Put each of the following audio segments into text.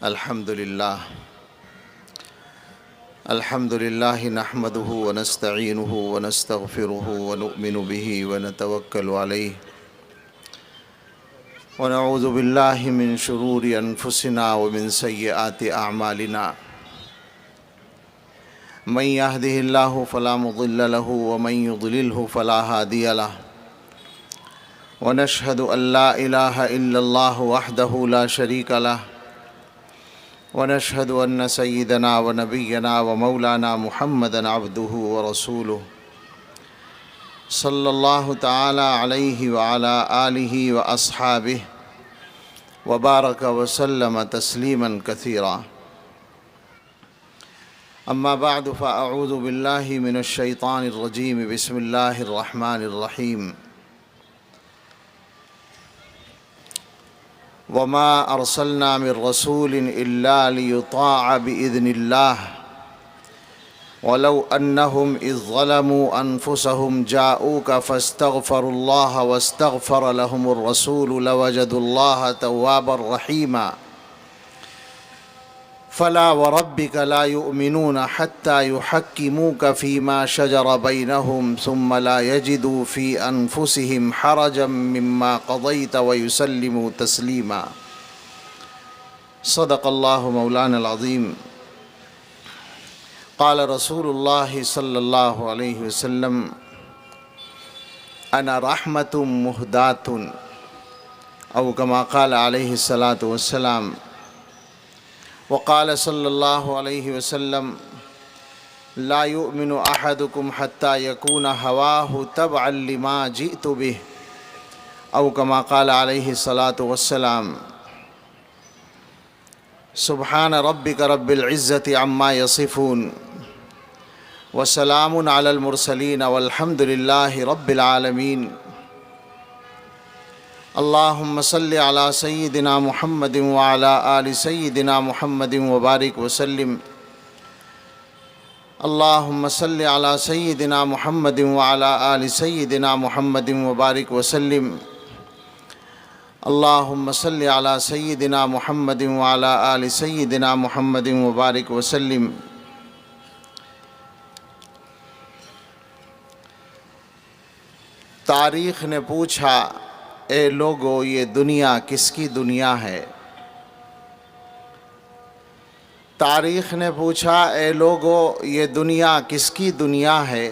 الحمد لله نحمده ونستعينه ونستغفره ونؤمن به ونتوكل عليه ونعوذ بالله من شرور أنفسنا ومن سيئات أعمالنا من يهده الله فلا مضل له ومن يضلله فلا هادي له ونشهد أن لا إله إلا الله وحده لا شريك له ونشهد أن سيدنا ونبينا ومولانا محمدا عبده ورسوله صلى الله تعالى عليه وعلى آله وأصحابه وبارك وسلم تسليما كثيرا أما بعد فأعوذ بالله من الشيطان الرجيم بسم الله الرحمن الرحيم وما أرسلنا من رسول إلا ليطاع بإذن الله ولو أنهم إذ ظلموا أنفسهم جاءوك فاستغفروا الله واستغفر لهم الرسول لوجدوا الله توابا رحيما فلا وربك لا يؤمنون حتى يحكموك فيما شجر بينهم ثم لا يجدوا في أنفسهم حرجا مما قضيت ويسلموا تسليما صدق الله مولانا العظيم قال رسول الله صلى الله عليه وسلم أنا رحمة مهداة أو كما قال عليه الصلاة والسلام وقال صلى الله عليه وسلم لا يؤمن أحدكم حتى يكون هواه تبعا لما جئت به أو كما قال عليه الصلاة والسلام سبحان ربك رب العزة عما يصفون وسلام على المرسلين والحمد لله رب العالمين اللهم صل على سيدنا محمد وعلى آل سيدنا محمد وبارك وسلم اللهم صل على سيدنا محمد وعلى آل سيدنا محمد وبارك وسلم اللهم صل على سيدنا محمد وعلى آل سيدنا محمد وبارك وسلم تاریخ نے پوچھا اے لوگو یہ دنیا کس کی دنیا ہے؟ تاریخ نے پوچھا اے لوگو یہ دنیا کس کی دنیا ہے؟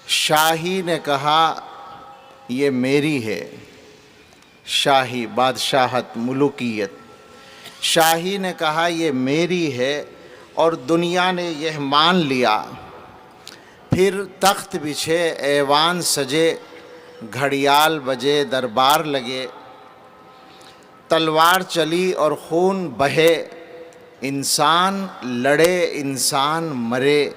شاہی نے کہا یہ میری ہے۔ شاہی بادشاہت ملوکیت، شاہی نے کہا یہ میری ہے اور دنیا نے یہ مان لیا۔ پھر تخت بچھے ایوان سجے گھڑیال بجے دربار لگے، تلوار چلی اور خون بہے، انسان لڑے انسان مرے،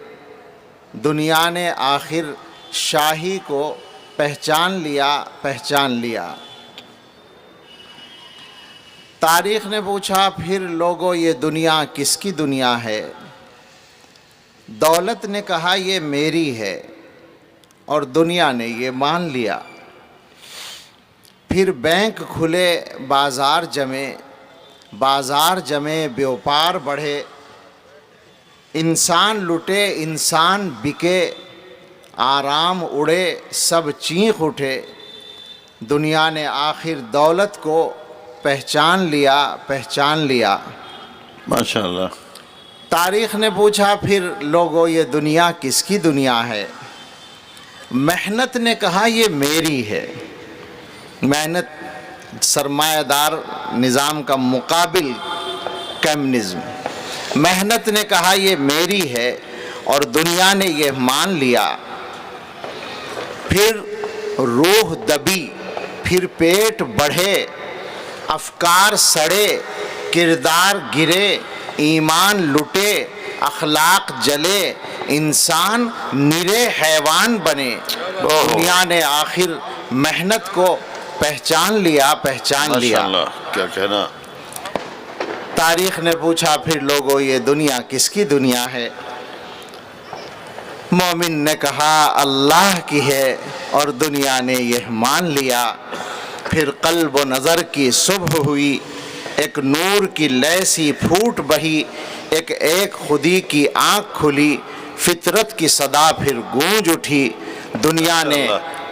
دنیا نے آخر شاہی کو پہچان لیا۔ تاریخ نے پوچھا پھر لوگو یہ دنیا کس کی دنیا ہے؟ دولت نے کہا یہ میری ہے اور دنیا نے یہ مان لیا۔ پھر بینک کھلے بازار جمے بیوپار بڑھے، انسان لٹے انسان بکے، آرام اڑے سب چیخ اٹھے، دنیا نے آخر دولت کو پہچان لیا۔ ماشاءاللہ۔ تاریخ نے پوچھا پھر لوگو یہ دنیا کس کی دنیا ہے؟ محنت نے کہا یہ میری ہے۔ محنت سرمایہ دار نظام کا مقابل کمیونزم، محنت نے کہا یہ میری ہے اور دنیا نے یہ مان لیا۔ پھر روح دبی، پھر پیٹ بڑھے، افکار سڑے، کردار گرے، ایمان لٹے، اخلاق جلے، انسان نرے حیوان بنے، دنیا نے آخر محنت کو پہچان لیا۔ ماشاءاللہ، کیا کہنا۔ تاریخ نے پوچھا پھر لوگو یہ دنیا کس کی دنیا ہے؟ مومن نے کہا اللہ کی ہے اور دنیا نے یہ مان لیا۔ پھر قلب و نظر کی صبح ہوئی، ایک نور کی لے سی پھوٹ بہی، ایک ایک خودی کی آنکھ کھلی، فطرت کی صدا پھر گونج اٹھی، دنیا نے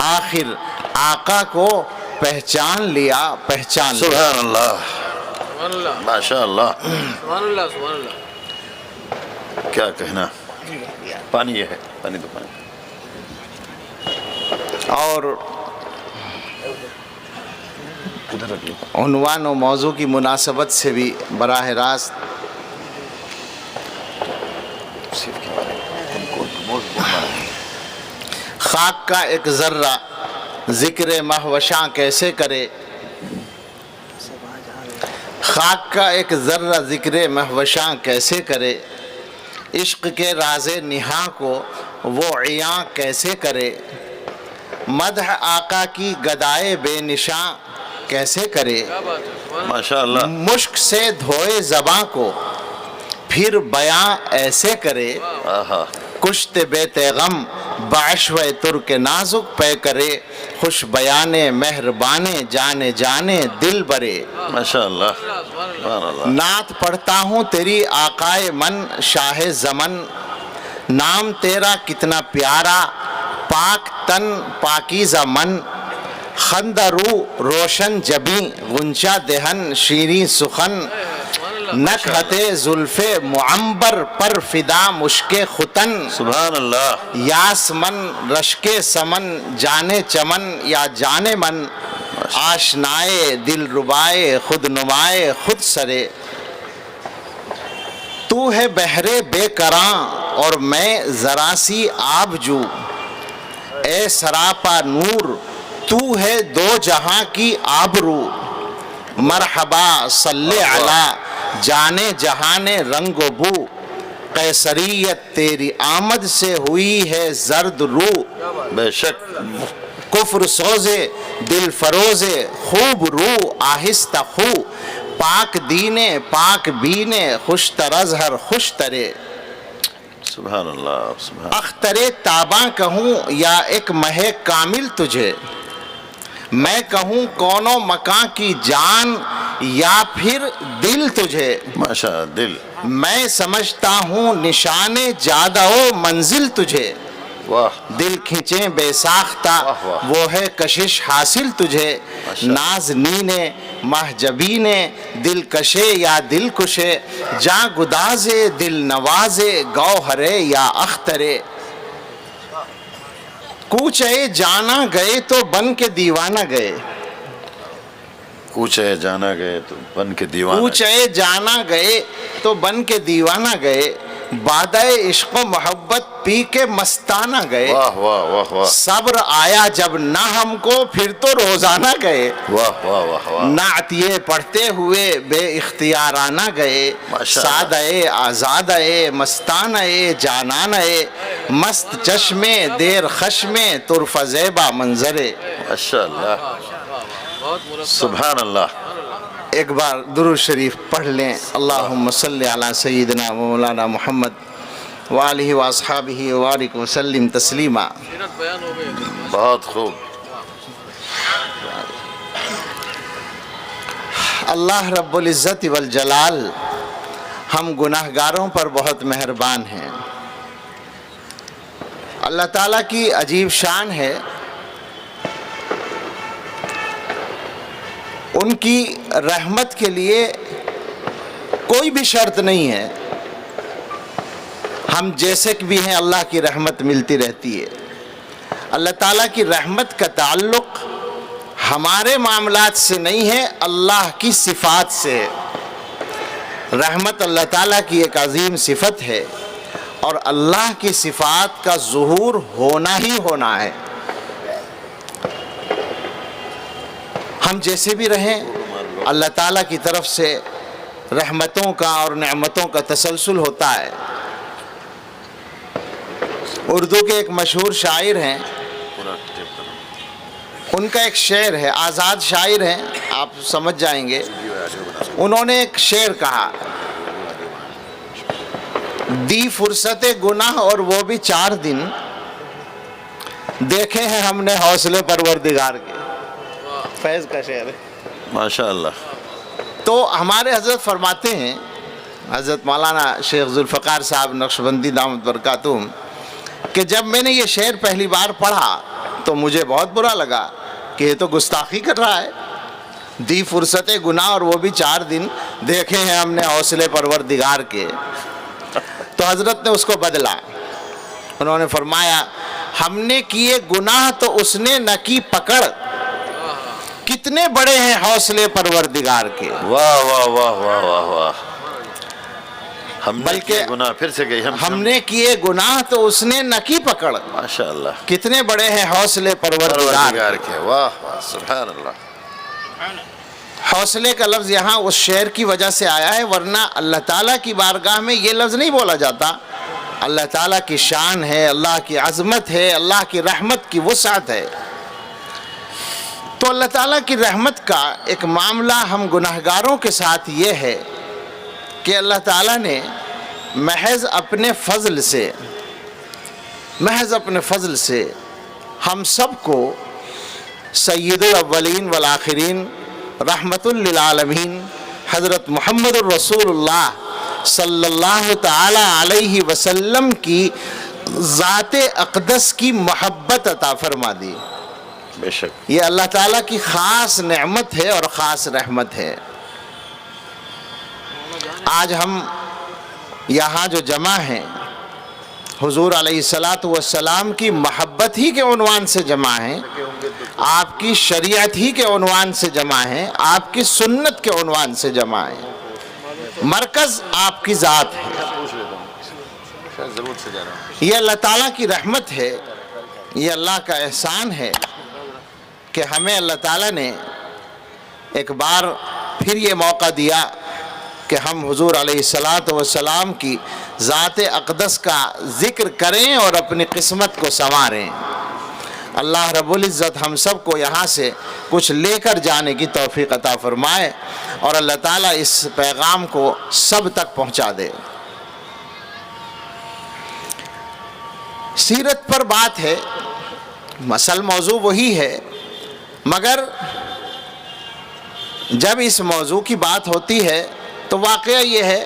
آخر آقا کو پہچان لیا، پہچان لیا۔ سبحان اللہ، سبحان اللہ، ماشاء اللہ، سبحان اللہ، سبحان اللہ۔ کیا کہنا۔ پانی یہ ہے، پانی تو پانی۔ اور ادھر رکھ لو۔ عنوان و موضوع کی مناسبت سے بھی براہ راست خاک کا ایک ذرہ ذکر مہوشاں کیسے کرے، خاک کا ایک ذرہ ذکر مہوشاں کیسے کرے، عشق کے راز نہاں کو وہ عیاں کیسے کرے، مدح آقا کی گدائے بے نشاں کیسے کرے، کیا بات ہے، سبحان اللہ۔ ماشاء اللہ، مشک سے دھوئے زباں کو پھر بیاں ایسے کرے، آہا، کشت بے تیغم بعشوہ ترک نازک پے کرے، خوش بیانے مہربانے جانے جانے دل برے، ماشاء اللہ، سبحان اللہ۔ سبحان اللہ، نعت پڑھتا ہوں تیری آقائے من شاہ زمن، نام تیرا کتنا پیارا پاک تن پاکیزہ من، خندہ رو روشن جبیں غنچہ دہن شیریں سخن، سبحان اللہ۔ نکہت زلف معمبر پر فدا مشک ختن، سبحان اللہ، یاسمن رشک سمن جانے چمن یا جانے من، آشنائے دل ربائے خود نمائے خود سرے، تو ہے بحرے بے کراں اور میں ذرا سی آب جو، اے سراپا نور تو ہے دو جہاں کی آبرو، مرحبا صلی علی جانے جہاں رنگ و بو، قیصریت تیری آمد سے ہوئی ہے زرد رو، بے شک، کفر سوزے دل فروزے خوب رو آہستہ خو، پاک دینے پاک بینے خوش ترظہر خوش ترے، سبحان اللہ، سبحان اختر تاباں کہوں یا ایک مہ کامل تجھے، میں کہوں کونوں مکاں کی جان یا پھر دل تجھے، ماشاء دل، میں سمجھتا ہوں نشان جادہ و منزل تجھے، واہ، دل کھینچیں بے ساختہ واہ واہ۔ وہ ہے کشش حاصل تجھے، ماشاء۔ نازنین مہجبین دل کشے یا دل کشے، جاں گدازے دل نوازے گوہرے یا اخترے، کوچے جانا گئے تو بن کے دیوانہ گئے، کوچے جانا گئے تو بن کے دیوانہ، کوچے جانا گئے تو بن کے دیوانہ گئے، بادہ عشق و محبت پی کے مستانہ گئے، واہ واہ واہ واہ، صبر آیا جب نہ ہم کو پھر تو روزانہ گئے، واہ واہ واہ واہ، نعتیے پڑھتے ہوئے بے اختیارانہ گئے، ماشاء اللہ۔ سادئے آزادئے مستانئے جانانئے، مست چشمے دیر خشمے طرف زیبا منظرے۔ ماشاء اللہ، بہت مرتب۔ سبحان اللہ، ایک بار درود شریف پڑھ لیں، اللہم صلی علی سیدنا مولانا محمد وآلہ واصحابہ وبارک وسلم تسلیما۔ سیرت بیان ہو گئی۔ بہت خوب، اللہ رب العزت والجلال ہم گناہ گاروں پر بہت مہربان ہیں۔ اللہ تعالیٰ کی عجیب شان ہے، ان کی رحمت کے لیے کوئی بھی شرط نہیں ہے، ہم جیسے بھی ہیں اللہ کی رحمت ملتی رہتی ہے۔ اللہ تعالیٰ کی رحمت کا تعلق ہمارے معاملات سے نہیں ہے، اللہ کی صفات سے ہے۔ رحمت اللہ تعالیٰ کی ایک عظیم صفت ہے، اور اللہ کی صفات کا ظہور ہونا ہی ہونا ہے۔ ہم جیسے بھی رہیں، اللہ تعالیٰ کی طرف سے رحمتوں کا اور نعمتوں کا تسلسل ہوتا ہے۔ اردو کے ایک مشہور شاعر ہیں، ان کا ایک شعر ہے، آزاد شاعر ہیں، آپ سمجھ جائیں گے۔ انہوں نے ایک شعر کہا، دی فرصت گناہ اور وہ بھی 4 دن، دیکھے ہیں ہم نے حوصلے پروردگار کے۔ فیض کا شعر ہے۔ ماشاء اللہ، تو ہمارے حضرت فرماتے ہیں، حضرت مولانا شیخ ذوالفقار صاحب نقشبندی دامت برکاتہم، کہ جب میں نے یہ شعر پہلی بار پڑھا تو مجھے بہت برا لگا کہ یہ تو گستاخی کر رہا ہے، دی فرصت گناہ اور وہ بھی 4 دن دیکھے ہیں ہم نے حوصلے پروردگار کے۔ تو حضرت نے اس کو بدلا، انہوں نے فرمایا ہم نے کیے گناہ تو اس نے نہ کی پکڑ، کتنے بڑے ہیں حوصلے پروردگار کے۔ واہ واہ واہ واہ واہ واہ، ہم نے بلکہ کیے گناہ، پھر سے گئی ہم نے کیے گناہ تو اس نے نہ کی پکڑ، ماشاءاللہ کتنے بڑے ہیں حوصلے پروردگار پروردگار کے، واہ واہ سبحان اللہ۔ حوصلے کا لفظ یہاں اس شعر کی وجہ سے آیا ہے، ورنہ اللہ تعالیٰ کی بارگاہ میں یہ لفظ نہیں بولا جاتا۔ اللہ تعالیٰ کی شان ہے، اللہ کی عظمت ہے، اللہ کی رحمت کی وسعت ہے۔ تو اللہ تعالیٰ کی رحمت کا ایک معاملہ ہم گناہگاروں کے ساتھ یہ ہے کہ اللہ تعالیٰ نے محض اپنے فضل سے ہم سب کو سید الاولین والآخرین رحمت للعالمین حضرت محمد الرسول اللہ صلی اللہ تعالی علیہ وسلم کی ذات اقدس کی محبت عطا فرما دی۔ بے شک یہ اللہ تعالیٰ کی خاص نعمت ہے اور خاص رحمت ہے۔ آج ہم یہاں جو جمع ہیں حضور علیہ السلام کی محبت ہی کے عنوان سے جمع ہیں، آپ کی شریعت ہی کے عنوان سے جمع ہیں، آپ کی سنت کے عنوان سے جمع ہیں۔ مرکز آپ کی ذات ہے۔ یہ اللہ تعالیٰ کی رحمت ہے، یہ اللہ کا احسان ہے کہ ہمیں اللہ تعالیٰ نے ایک بار پھر یہ موقع دیا کہ ہم حضور علیہ السلام کی ذات اقدس کا ذکر کریں اور اپنی قسمت کو سنواریں۔ اللہ رب العزت ہم سب کو یہاں سے کچھ لے کر جانے کی توفیق عطا فرمائے اور اللہ تعالیٰ اس پیغام کو سب تک پہنچا دے۔ سیرت پر بات ہے، اصل موضوع وہی ہے، مگر جب اس موضوع کی بات ہوتی ہے تو واقعہ یہ ہے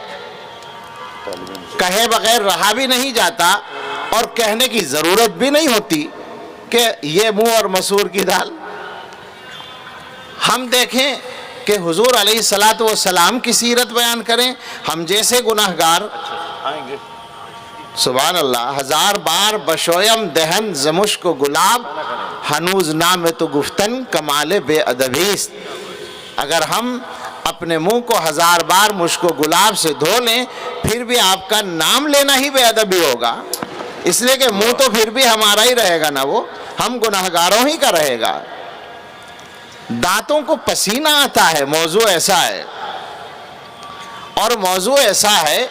کہے بغیر رہا بھی نہیں جاتا اور کہنے کی ضرورت بھی نہیں ہوتی کہ یہ منہ اور مسور کی دال۔ ہم دیکھیں کہ حضور علیہ السلام کی سیرت بیان کریں، ہم جیسے گناہگار سبحان اللہ 1000 بار بشویم دہن زمشک و گلاب ہنوز نام تو گفتن کمال بے ادبیست۔ اگر ہم اپنے منہ کو 1000 بار مشک و گلاب سے دھو لیں پھر بھی آپ کا نام لینا ہی بے ادبی ہوگا، اس لیے کہ منہ تو پھر بھی ہمارا ہی رہے گا نا، وہ ہم گناہگاروں ہی کا رہے گا۔ دانتوں کو پسینہ آتا ہے، موضوع ایسا ہے، اور موضوع ایسا ہے،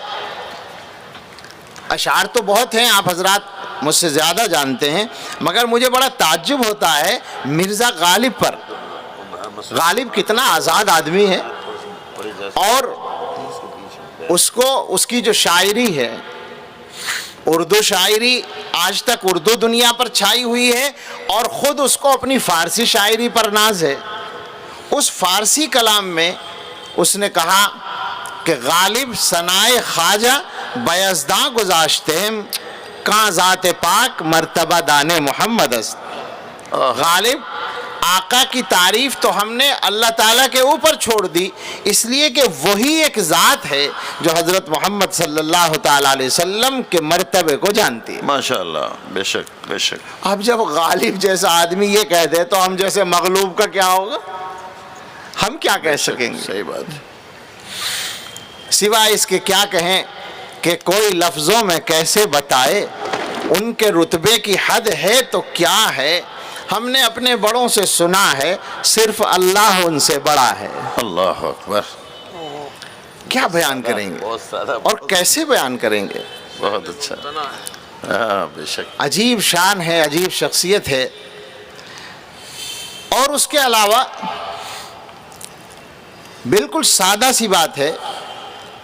اشعار تو بہت ہیں، آپ حضرات مجھ سے زیادہ جانتے ہیں، مگر مجھے بڑا تعجب ہوتا ہے مرزا غالب پر۔ غالب کتنا آزاد آدمی ہے، اور اس کی جو شاعری ہے، اردو شاعری آج تک اردو دنیا پر چھائی ہوئی ہے، اور خود اس کو اپنی فارسی شاعری پر ناز ہے۔ اس فارسی کلام میں اس نے کہا کہ غالب ثنائے خواجہ بیزداں گذاشتیم کاں ذات پاک مرتبہ دان محمد است۔ غالب آقا کی تعریف تو ہم نے اللہ تعالیٰ کے اوپر چھوڑ دی، اس لیے کہ وہی ایک ذات ہے جو حضرت محمد صلی اللہ تعالیٰ علیہ وسلم کے مرتبے کو جانتی ہے۔ ماشاءاللہ بے شک بے شک۔ اب جب غالب جیسا آدمی یہ کہہ دے تو ہم جیسے مغلوب کا کیا ہوگا؟ ہم کیا کہہ سکیں گے؟ صحیح بات ہے۔ سوائے اس کے کیا کہیں کہ کوئی لفظوں میں کیسے بتائے، ان کے رتبے کی حد ہے تو کیا ہے، ہم نے اپنے بڑوں سے سنا ہے صرف اللہ ان سے بڑا ہے۔ اللہ اکبر، کیا بیان کریں گے بہت سادہ اور کیسے بیان کریں گے؟ بہت اچھا، سنا ہے۔ ہاں بے شک۔ عجیب شان ہے، عجیب شخصیت ہے۔ اور اس کے علاوہ بالکل سادہ سی بات ہے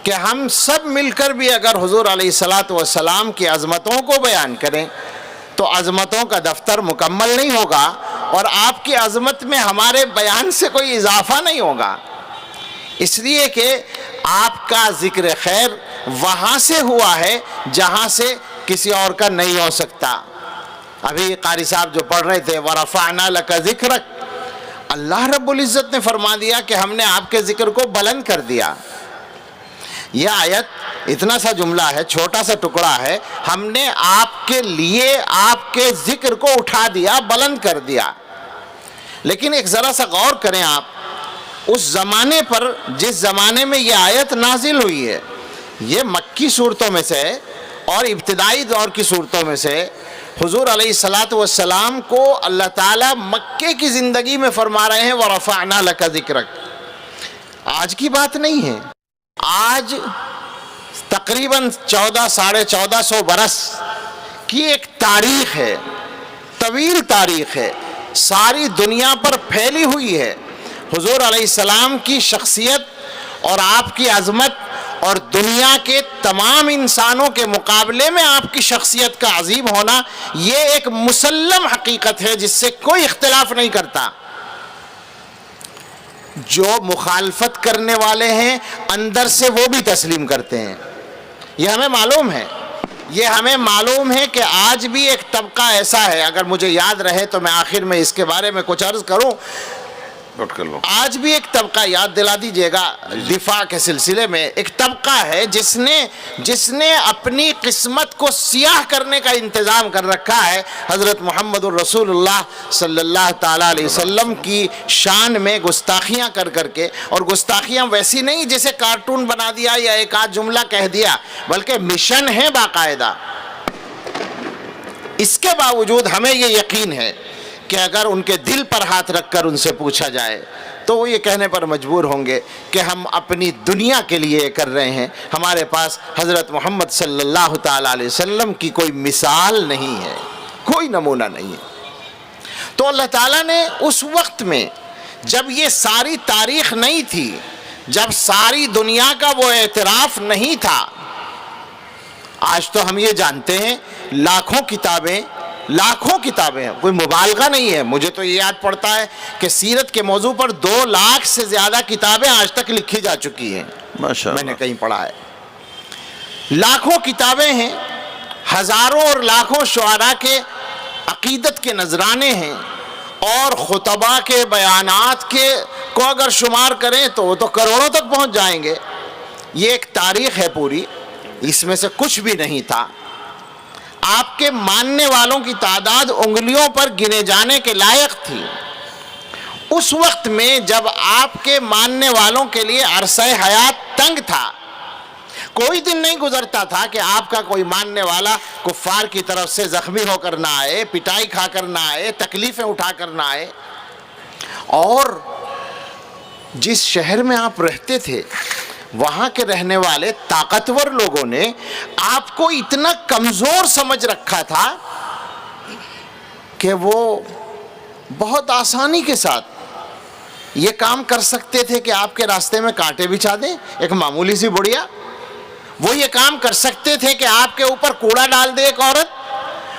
کہ ہم سب مل کر بھی اگر حضور علیہ السلام کی عظمتوں کو بیان کریں تو عظمتوں کا دفتر مکمل نہیں ہوگا، اور آپ کی عظمت میں ہمارے بیان سے کوئی اضافہ نہیں ہوگا۔ اس لیے کہ آپ کا ذکر خیر وہاں سے ہوا ہے جہاں سے کسی اور کا نہیں ہو سکتا. ابھی قاری صاحب جو پڑھ رہے تھے وَرَفَعْنَا لَكَ ذِكْرَكَ، اللہ رب العزت نے فرما دیا کہ ہم نے آپ کے ذکر کو بلند کر دیا. یہ آیت اتنا سا جملہ ہے، چھوٹا سا ٹکڑا ہے، ہم نے آپ کے لیے آپ کے ذکر کو اٹھا دیا، بلند کر دیا. لیکن ایک ذرا سا غور کریں آپ اس زمانے پر جس زمانے میں یہ آیت نازل ہوئی ہے، یہ مکی صورتوں میں سے اور ابتدائی دور کی صورتوں میں سے حضور علیہ السلام کو اللہ تعالیٰ مکے کی زندگی میں فرما رہے ہیں وَرَفَعْنَا لَكَ ذِكْرَكَ. آج کی بات نہیں ہے، آج تقریباً 1400 برس کی ایک تاریخ ہے، طویل تاریخ ہے، ساری دنیا پر پھیلی ہوئی ہے. حضور علیہ السلام کی شخصیت اور آپ کی عظمت اور دنیا کے تمام انسانوں کے مقابلے میں آپ کی شخصیت کا عظیم ہونا یہ ایک مسلم حقیقت ہے جس سے کوئی اختلاف نہیں کرتا. جو مخالفت کرنے والے ہیں اندر سے وہ بھی تسلیم کرتے ہیں، یہ ہمیں معلوم ہے. یہ ہمیں معلوم ہے کہ آج بھی ایک طبقہ ایسا ہے، اگر مجھے یاد رہے تو میں آخر میں اس کے بارے میں کچھ عرض کروں. آج بھی ایک طبقہ، یاد دلا دیجئے گا دفاع کے سلسلے میں، ایک طبقہ ہے جس نے اپنی قسمت کو سیاہ کرنے کا انتظام کر رکھا ہے حضرت محمد الرسول اللہ صلی اللہ تعالیٰ علیہ وسلم کی شان میں گستاخیاں کر کے. اور گستاخیاں ویسی نہیں جیسے کارٹون بنا دیا یا ایک آدھ جملہ کہہ دیا، بلکہ مشن ہے باقاعدہ. اس کے باوجود ہمیں یہ یقین ہے کہ اگر ان کے دل پر ہاتھ رکھ کر ان سے پوچھا جائے تو وہ یہ کہنے پر مجبور ہوں گے کہ ہم اپنی دنیا کے لیے کر رہے ہیں، ہمارے پاس حضرت محمد صلی اللہ تعالیٰ علیہ وسلم کی کوئی مثال نہیں ہے، کوئی نمونہ نہیں ہے. تو اللہ تعالیٰ نے اس وقت میں جب یہ ساری تاریخ نہیں تھی، جب ساری دنیا کا وہ اعتراف نہیں تھا. آج تو ہم یہ جانتے ہیں لاکھوں کتابیں ہیں، کوئی مبالغہ نہیں ہے. مجھے تو یہ یاد پڑتا ہے کہ سیرت کے موضوع پر 2 لاکھ سے زیادہ کتابیں آج تک لکھی جا چکی ہیں، میں نے کہیں پڑھا ہے. لاکھوں کتابیں ہیں، ہزاروں اور لاکھوں شعراء کے عقیدت کے نذرانے ہیں، اور خطبہ کے بیانات کے کو اگر شمار کریں تو وہ تو کروڑوں تک پہنچ جائیں گے. یہ ایک تاریخ ہے پوری، اس میں سے کچھ بھی نہیں تھا. آپ کے ماننے والوں کی تعداد انگلیوں پر گنے جانے کے لائق تھی. اس وقت میں جب آپ کے ماننے والوں کے لیے عرصہ حیات تنگ تھا، کوئی دن نہیں گزرتا تھا کہ آپ کا کوئی ماننے والا کفار کی طرف سے زخمی ہو کر نہ آئے، پٹائی کھا کر نہ آئے، تکلیفیں اٹھا کر نہ آئے. اور جس شہر میں آپ رہتے تھے وہاں کے رہنے والے طاقتور لوگوں نے آپ کو اتنا کمزور سمجھ رکھا تھا کہ وہ بہت آسانی کے ساتھ یہ کام کر سکتے تھے کہ آپ کے راستے میں کانٹے بچھا دیں، ایک معمولی سی بڑھیا. وہ یہ کام کر سکتے تھے کہ آپ کے اوپر کوڑا ڈال دے ایک عورت.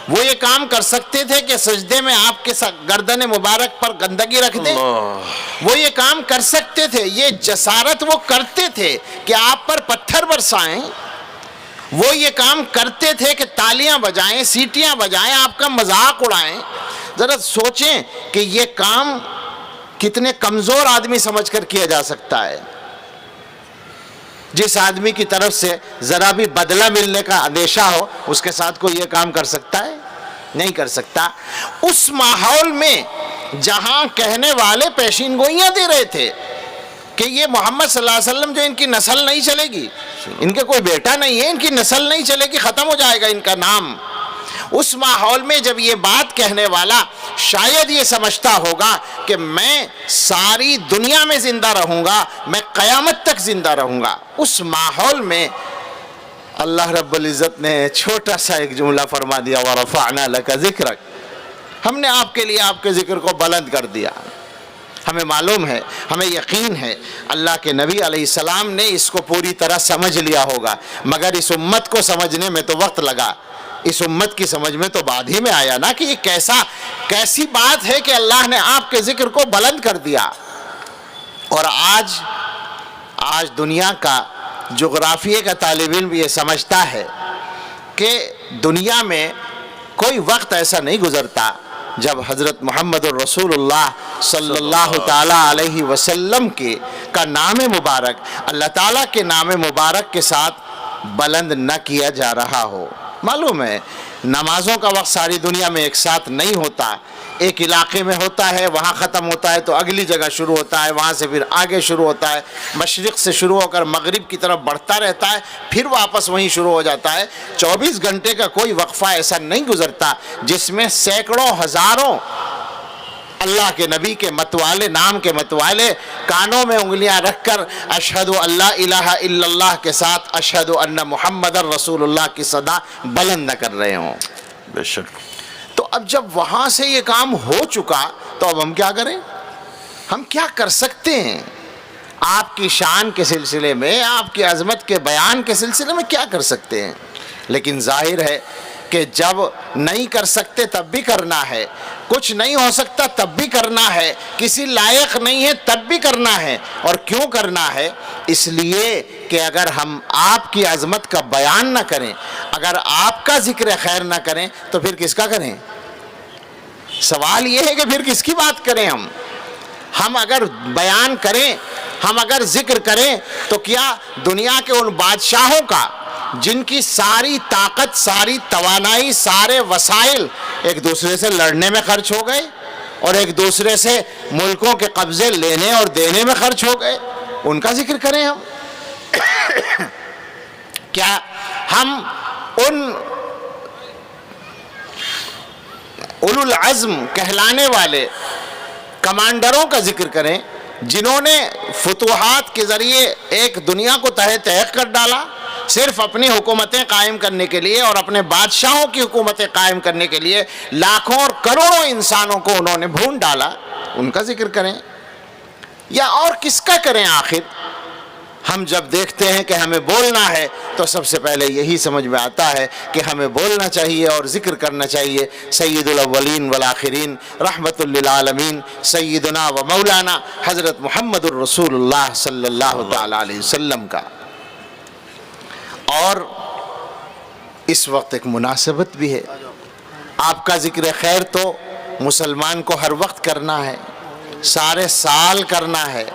وہ یہ کام کر سکتے تھے کہ سجدے میں آپ کے گردن مبارک پر گندگی رکھ دیں. وہ یہ کام کر سکتے تھے، یہ جسارت وہ کرتے تھے کہ آپ پر پتھر برسائیں. وہ یہ کام کرتے تھے کہ تالیاں بجائیں، سیٹیاں بجائیں، آپ کا مذاق اڑائیں. ذرا سوچیں کہ یہ کام کتنے کمزور آدمی سمجھ کر کیا جا سکتا ہے. جس آدمی کی طرف سے ذرا بھی بدلہ ملنے کا اندیشہ ہو اس کے ساتھ کوئی یہ کام کر سکتا ہے؟ نہیں کر سکتا. اس ماحول میں جہاں کہنے والے پیشین گوئیاں دے رہے تھے کہ یہ محمد صلی اللہ علیہ وسلم جو ان کی نسل نہیں چلے گی، ان کے کوئی بیٹا نہیں ہے، ان کی نسل نہیں چلے گی، ختم ہو جائے گا ان کا نام. اس ماحول میں جب یہ بات کہنے والا شاید یہ سمجھتا ہوگا کہ میں ساری دنیا میں زندہ رہوں گا، میں قیامت تک زندہ رہوں گا، اس ماحول میں اللہ رب العزت نے چھوٹا سا ایک جملہ فرما دیا وَرَفَعْنَا لَكَ ذِكْرَكَ. ہم نے آپ کے لیے آپ کے ذکر کو بلند کر دیا. ہمیں معلوم ہے، ہمیں یقین ہے اللہ کے نبی علیہ السلام نے اس کو پوری طرح سمجھ لیا ہوگا، مگر اس امت کو سمجھنے میں تو وقت لگا. اس امت کی سمجھ میں تو بعد ہی میں آیا نا کہ یہ کیسی بات ہے کہ اللہ نے آپ کے ذکر کو بلند کر دیا. اور آج دنیا کا جغرافیے کا طالب علم یہ سمجھتا ہے کہ دنیا میں کوئی وقت ایسا نہیں گزرتا جب حضرت محمد الرسول اللہ صلی اللہ تعالیٰ علیہ وسلم کا نام مبارک اللہ تعالیٰ کے نام مبارک کے ساتھ بلند نہ کیا جا رہا ہو۔ معلوم ہے نمازوں کا وقت ساری دنیا میں ایک ساتھ نہیں ہوتا، ایک علاقے میں ہوتا ہے وہاں ختم ہوتا ہے تو اگلی جگہ شروع ہوتا ہے، وہاں سے پھر آگے شروع ہوتا ہے، مشرق سے شروع ہو کر مغرب کی طرف بڑھتا رہتا ہے، پھر واپس وہیں شروع ہو جاتا ہے۔ 24 گھنٹے کا کوئی وقفہ ایسا نہیں گزرتا جس میں سینکڑوں ہزاروں اللہ کے نبی کے متوالے، نام کے متوالے کانوں میں انگلیاں رکھ کر اشہد اللہ الہ الا اللہ کے ساتھ اشہد ان محمد رسول اللہ کی صدا بلند نہ کر رہے ہوں۔ بے شک۔ تو اب جب وہاں سے یہ کام ہو چکا تو اب ہم کیا کریں؟ ہم کیا کر سکتے ہیں؟ آپ کی شان کے سلسلے میں، آپ کی عظمت کے بیان کے سلسلے میں کیا کر سکتے ہیں؟ لیکن ظاہر ہے کہ جب نہیں کر سکتے تب بھی کرنا ہے، کچھ نہیں ہو سکتا تب بھی کرنا ہے، کسی لائق نہیں ہے تب بھی کرنا ہے۔ اور کیوں کرنا ہے؟ اس لیے کہ اگر ہم آپ کی عظمت کا بیان نہ کریں، اگر آپ کا ذکر خیر نہ کریں تو پھر کس کا کریں؟ سوال یہ ہے کہ پھر کس کی بات کریں ہم اگر بیان کریں، ہم اگر ذکر کریں تو کیا دنیا کے ان بادشاہوں کا جن کی ساری طاقت، ساری توانائی، سارے وسائل ایک دوسرے سے لڑنے میں خرچ ہو گئے اور ایک دوسرے سے ملکوں کے قبضے لینے اور دینے میں خرچ ہو گئے، ان کا ذکر کریں ہم؟ کیا ہم ان اولو العزم کہلانے والے کمانڈروں کا ذکر کریں جنہوں نے فتوحات کے ذریعے ایک دنیا کو تہہ تہہ کر ڈالا، صرف اپنی حکومتیں قائم کرنے کے لیے اور اپنے بادشاہوں کی حکومتیں قائم کرنے کے لیے لاکھوں اور کروڑوں انسانوں کو انہوں نے بھون ڈالا، ان کا ذکر کریں؟ یا اور کس کا کریں؟ آخر ہم جب دیکھتے ہیں کہ ہمیں بولنا ہے تو سب سے پہلے یہی سمجھ میں آتا ہے کہ ہمیں بولنا چاہیے اور ذکر کرنا چاہیے سید الاولین والآخرین رحمت للعالمین سیدنا و مولانا حضرت محمد الرسول اللہ صلی اللہ تعالیٰ علیہ وسلم کا۔ اور اس وقت ایک مناسبت بھی ہے، آپ کا ذکر خیر تو مسلمان کو ہر وقت کرنا ہے، سارے سال کرنا ہے،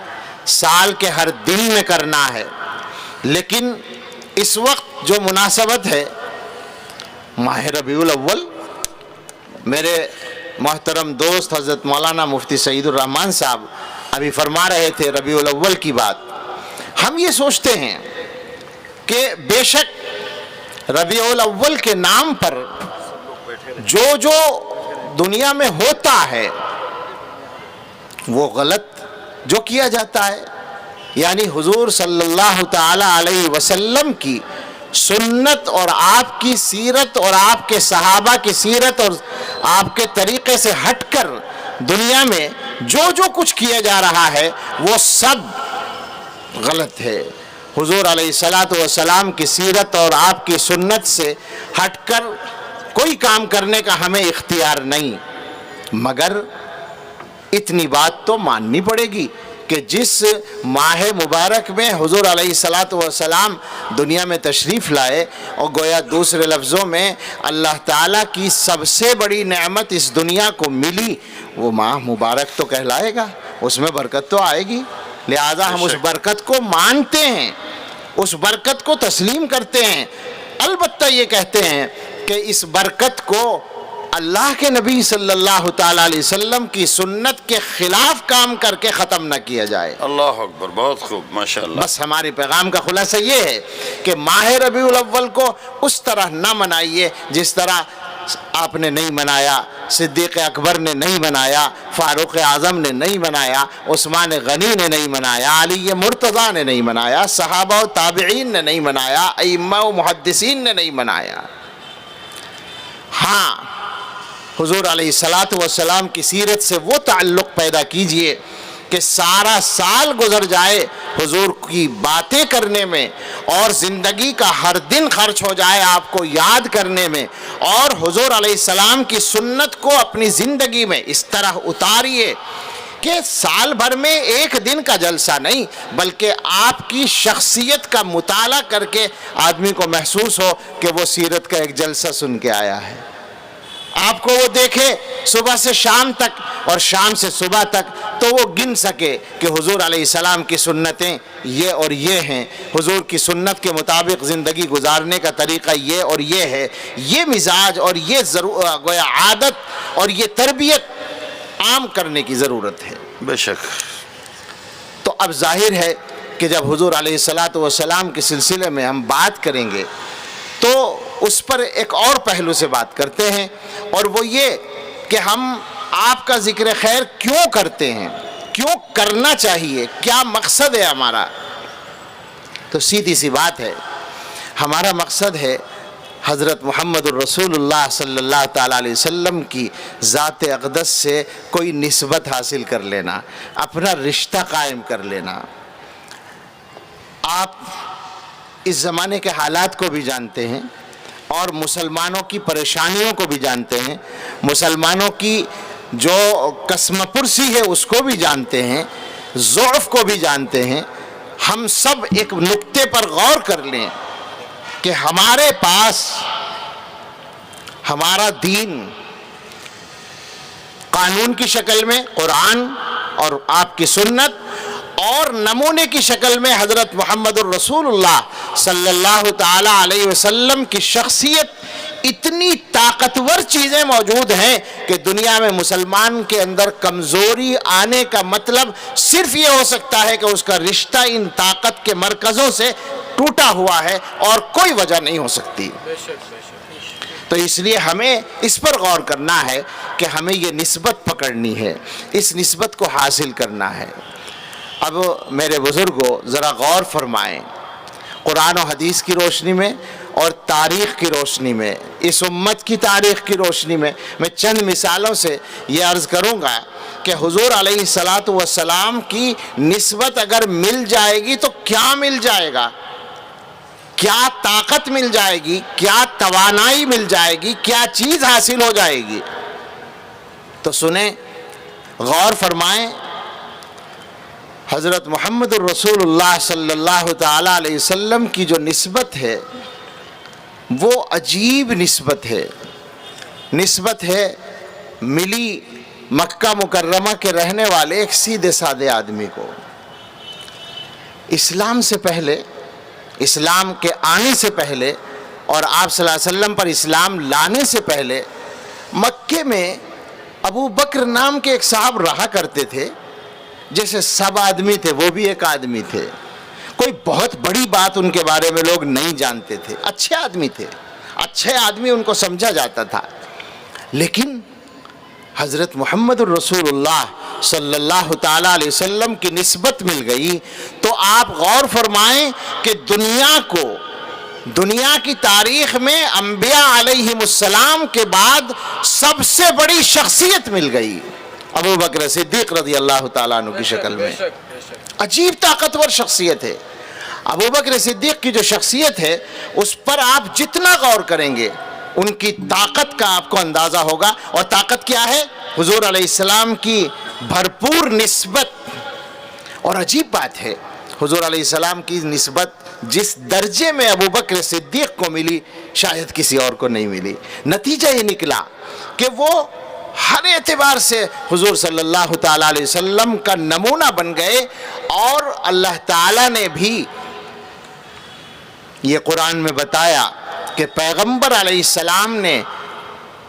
سال کے ہر دن میں کرنا ہے، لیکن اس وقت جو مناسبت ہے ماہ ربیع الاول، میرے محترم دوست حضرت مولانا مفتی سعید الرحمان صاحب ابھی فرما رہے تھے ربیع الاول کی بات۔ ہم یہ سوچتے ہیں کہ بے شک ربیع الاول کے نام پر جو دنیا میں ہوتا ہے وہ غلط جو کیا جاتا ہے، یعنی حضور صلی اللہ تعالی علیہ وسلم کی سنت اور آپ کی سیرت اور آپ کے صحابہ کی سیرت اور آپ کے طریقے سے ہٹ کر دنیا میں جو کچھ کیا جا رہا ہے وہ سب غلط ہے۔ حضور علیہ السلام کی سیرت اور آپ کی سنت سے ہٹ کر کوئی کام کرنے کا ہمیں اختیار نہیں، مگر اتنی بات تو ماننی پڑے گی کہ جس ماہ مبارک میں حضور علیہ السلام دنیا میں تشریف لائے اور گویا دوسرے لفظوں میں اللہ تعالیٰ کی سب سے بڑی نعمت اس دنیا کو ملی، وہ ماہ مبارک تو کہلائے گا، اس میں برکت تو آئے گی، لہذا ہم اس برکت کو مانتے ہیں، اس برکت کو تسلیم کرتے ہیں، البتہ یہ کہتے ہیں کہ اس برکت کو اللہ کے نبی صلی اللہ تعالیٰ علیہ وسلم کی سنت کے خلاف کام کر کے ختم نہ کیا جائے۔ اللہ اکبر، بہت خوب، ماشاءاللہ۔ بس ہمارے پیغام کا خلاصہ یہ ہے کہ ماہ ربیع الاول کو اس طرح نہ منائیے جس طرح آپ نے نہیں منایا، صدیق اکبر نے نہیں منایا، فاروق اعظم نے نہیں منایا، عثمان غنی نے نہیں منایا، علی مرتضیٰ نے نہیں منایا، صحابہ و تابعین نے نہیں منایا، ائمہ و محدثین نے نہیں منایا۔ ہاں، حضور علیہ السلام کی سیرت سے وہ تعلق پیدا کیجئے کہ سارا سال گزر جائے حضور کی باتیں کرنے میں اور زندگی کا ہر دن خرچ ہو جائے آپ کو یاد کرنے میں، اور حضور علیہ السلام کی سنت کو اپنی زندگی میں اس طرح اتاریے کہ سال بھر میں ایک دن کا جلسہ نہیں، بلکہ آپ کی شخصیت کا مطالعہ کر کے آدمی کو محسوس ہو کہ وہ سیرت کا ایک جلسہ سن کے آیا ہے۔ آپ کو وہ دیکھے صبح سے شام تک اور شام سے صبح تک، تو وہ گن سکے کہ حضور علیہ السلام کی سنتیں یہ اور یہ ہیں، حضور کی سنت کے مطابق زندگی گزارنے کا طریقہ یہ اور یہ ہے۔ یہ مزاج اور یہ گویا عادت اور یہ تربیت عام کرنے کی ضرورت ہے۔ بے شک۔ تو اب ظاہر ہے کہ جب حضور علیہ السلام کے سلسلے میں ہم بات کریں گے تو اس پر ایک اور پہلو سے بات کرتے ہیں، اور وہ یہ کہ ہم آپ کا ذکر خیر کیوں کرتے ہیں، کیوں کرنا چاہیے، کیا مقصد ہے ہمارا۔ تو سیدھی سی بات ہے، ہمارا مقصد ہے حضرت محمد الرسول اللہ صلی اللہ تعالیٰ علیہ وسلم کی ذات اقدس سے کوئی نسبت حاصل کر لینا، اپنا رشتہ قائم کر لینا۔ آپ اس زمانے کے حالات کو بھی جانتے ہیں اور مسلمانوں کی پریشانیوں کو بھی جانتے ہیں، مسلمانوں کی جو کسم پرسی ہے اس کو بھی جانتے ہیں، ضعف کو بھی جانتے ہیں۔ ہم سب ایک نقطے پر غور کر لیں کہ ہمارے پاس ہمارا دین قانون کی شکل میں قرآن اور آپ کی سنت، اور نمونے کی شکل میں حضرت محمد الرسول اللہ صلی اللہ تعالی علیہ وسلم کی شخصیت، اتنی طاقتور چیزیں موجود ہیں کہ دنیا میں مسلمان کے اندر کمزوری آنے کا مطلب صرف یہ ہو سکتا ہے کہ اس کا رشتہ ان طاقت کے مرکزوں سے ٹوٹا ہوا ہے، اور کوئی وجہ نہیں ہو سکتی۔ تو اس لیے ہمیں اس پر غور کرنا ہے کہ ہمیں یہ نسبت پکڑنی ہے، اس نسبت کو حاصل کرنا ہے۔ اب میرے بزرگوں ذرا غور فرمائیں، قرآن و حدیث کی روشنی میں اور تاریخ کی روشنی میں، اس امت کی تاریخ کی روشنی میں چند مثالوں سے یہ عرض کروں گا کہ حضور علیہ السلام کی نسبت اگر مل جائے گی تو کیا مل جائے گا، کیا طاقت مل جائے گی، کیا توانائی مل جائے گی، کیا چیز حاصل ہو جائے گی۔ تو سنیں، غور فرمائیں، حضرت محمد الرسول اللہ صلی اللہ تعالیٰ علیہ وسلم کی جو نسبت ہے وہ عجیب نسبت ہے۔ نسبت ہے ملی مکہ مکرمہ کے رہنے والے ایک سیدھے سادے آدمی کو۔ اسلام سے پہلے، اسلام کے آنے سے پہلے اور آپ صلی اللہ علیہ وسلم پر اسلام لانے سے پہلے مکے میں ابو بکر نام کے ایک صاحب رہا کرتے تھے، جیسے سب آدمی تھے وہ بھی ایک آدمی تھے، کوئی بہت بڑی بات ان کے بارے میں لوگ نہیں جانتے تھے، اچھے آدمی تھے، اچھے آدمی ان کو سمجھا جاتا تھا۔ لیکن حضرت محمد الرسول اللہ صلی اللہ تعالیٰ علیہ وسلم کی نسبت مل گئی تو آپ غور فرمائیں کہ دنیا کی تاریخ میں انبیاء علیہم السلام کے بعد سب سے بڑی شخصیت مل گئی، ابو بکر صدیق رضی اللہ تعالیٰ عنہ کی شکل میں۔ عجیب طاقتور شخصیت ہے ابو بکر صدیق کی جو شخصیت ہے، اس پر آپ جتنا غور کریں گے ان کی طاقت کا آپ کو اندازہ ہوگا۔ اور طاقت کیا ہے؟ حضور علیہ السلام کی بھرپور نسبت۔ اور عجیب بات ہے، حضور علیہ السلام کی نسبت جس درجے میں ابو بکر صدیق کو ملی شاید کسی اور کو نہیں ملی۔ نتیجہ یہ نکلا کہ وہ ہر اعتبار سے حضور صلی اللہ تعالیٰ علیہ وسلم کا نمونہ بن گئے، اور اللہ تعالیٰ نے بھی یہ قرآن میں بتایا کہ پیغمبر علیہ السلام نے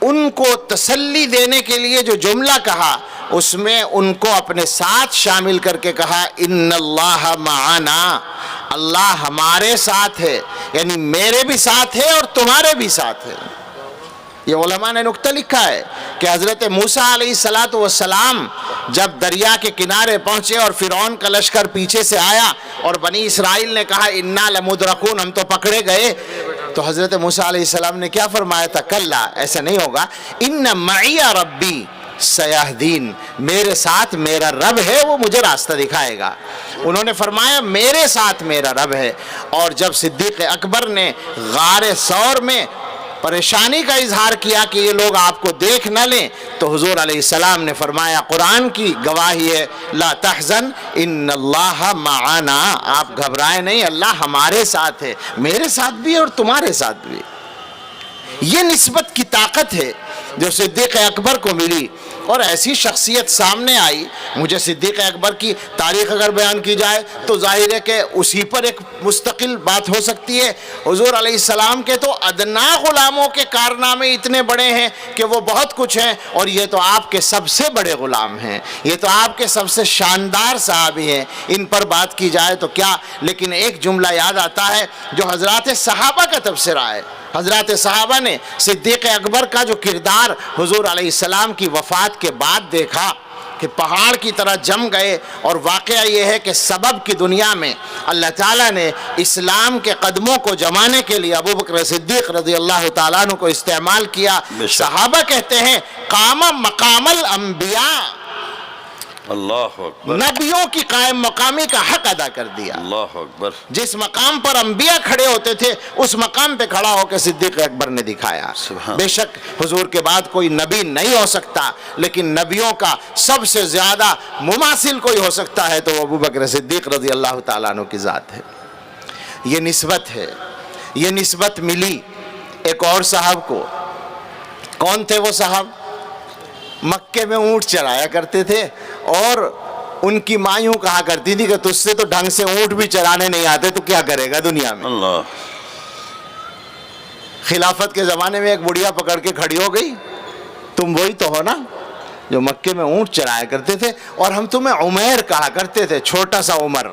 ان کو تسلی دینے کے لیے جو جملہ کہا، اس میں ان کو اپنے ساتھ شامل کر کے کہا ان اللہ معنا، اللہ ہمارے ساتھ ہے، یعنی میرے بھی ساتھ ہے اور تمہارے بھی ساتھ ہے۔ یہ علماء نے نکتہ لکھا ہے کہ حضرت موسیٰ علیہ السلام جب دریا کے کنارے پہنچے اور فرعون کا لشکر پیچھے سے آیا اور بنی اسرائیل نے کہا انا لمدرکون، ہم تو پکڑے گئے، تو حضرت موسیٰ علیہ السلام نے کیا فرمایا تھا؟ کلا، ایسا نہیں ہوگا، ان معی ربی سیہدین، میرے ساتھ میرا رب ہے، وہ مجھے راستہ دکھائے گا۔ انہوں نے فرمایا میرے ساتھ میرا رب ہے۔ اور جب صدیق اکبر نے غار ثور میں پریشانی کا اظہار کیا کہ یہ لوگ آپ کو دیکھ نہ لیں، تو حضور علیہ السلام نے فرمایا، قرآن کی گواہی ہے، لا تحزن ان اللہ معنا، آپ گھبرائیں نہیں، اللہ ہمارے ساتھ ہے، میرے ساتھ بھی اور تمہارے ساتھ بھی۔ یہ نسبت کی طاقت ہے جو صدیق اکبر کو ملی، اور ایسی شخصیت سامنے آئی۔ مجھے صدیق اکبر کی تاریخ اگر بیان کی جائے تو ظاہر ہے کہ اسی پر ایک مستقل بات ہو سکتی ہے۔ حضور علیہ السلام کے تو ادنا غلاموں کے کارنامے اتنے بڑے ہیں کہ وہ بہت کچھ ہیں، اور یہ تو آپ کے سب سے بڑے غلام ہیں، یہ تو آپ کے سب سے شاندار صحابی ہیں، ان پر بات کی جائے تو کیا۔ لیکن ایک جملہ یاد آتا ہے جو حضرات صحابہ کا تبصرہ ہے۔ حضرات صحابہ نے صدیق اکبر کا جو کردار حضور علیہ السلام کی وفات کے بعد دیکھا کہ پہاڑ کی طرح جم گئے، اور واقعہ یہ ہے کہ سبب کی دنیا میں اللہ تعالیٰ نے اسلام کے قدموں کو جمانے کے لیے ابو بکر صدیق رضی اللہ تعالیٰ عنہ کو استعمال کیا۔ صحابہ کہتے ہیں قام مقام الانبیاء، اللہ اکبر، نبیوں کی قائم مقامی کا حق ادا کر دیا۔ اللہ اکبر، جس مقام پر انبیاء کھڑے ہوتے تھے اس مقام پہ کھڑا ہو کے صدیق اکبر نے دکھایا۔ سبحان، بے شک حضور کے بعد کوئی نبی نہیں ہو سکتا، لیکن نبیوں کا سب سے زیادہ مماثل کوئی ہو سکتا ہے تو وہ ابو بکر صدیق رضی اللہ تعالیٰ عنہ کی ذات ہے۔ یہ نسبت ہے، یہ نسبت ملی ایک اور صاحب کو۔ کون تھے وہ صاحب؟ مکے میں اونٹ چرایا کرتے تھے، اور ان کی ماں یوں کہا کرتی تھی کہ تجھ سے تو ڈھنگ سے اونٹ بھی چرانے نہیں آتے تو کیا کرے گا دنیا میں۔ اللہ، خلافت کے زمانے میں ایک بڑھیا پکڑ کے کھڑی ہو گئی، تم وہی تو ہو نا جو مکے میں اونٹ چرایا کرتے تھے، اور ہم تمہیں عمیر کہا کرتے تھے، چھوٹا سا عمر،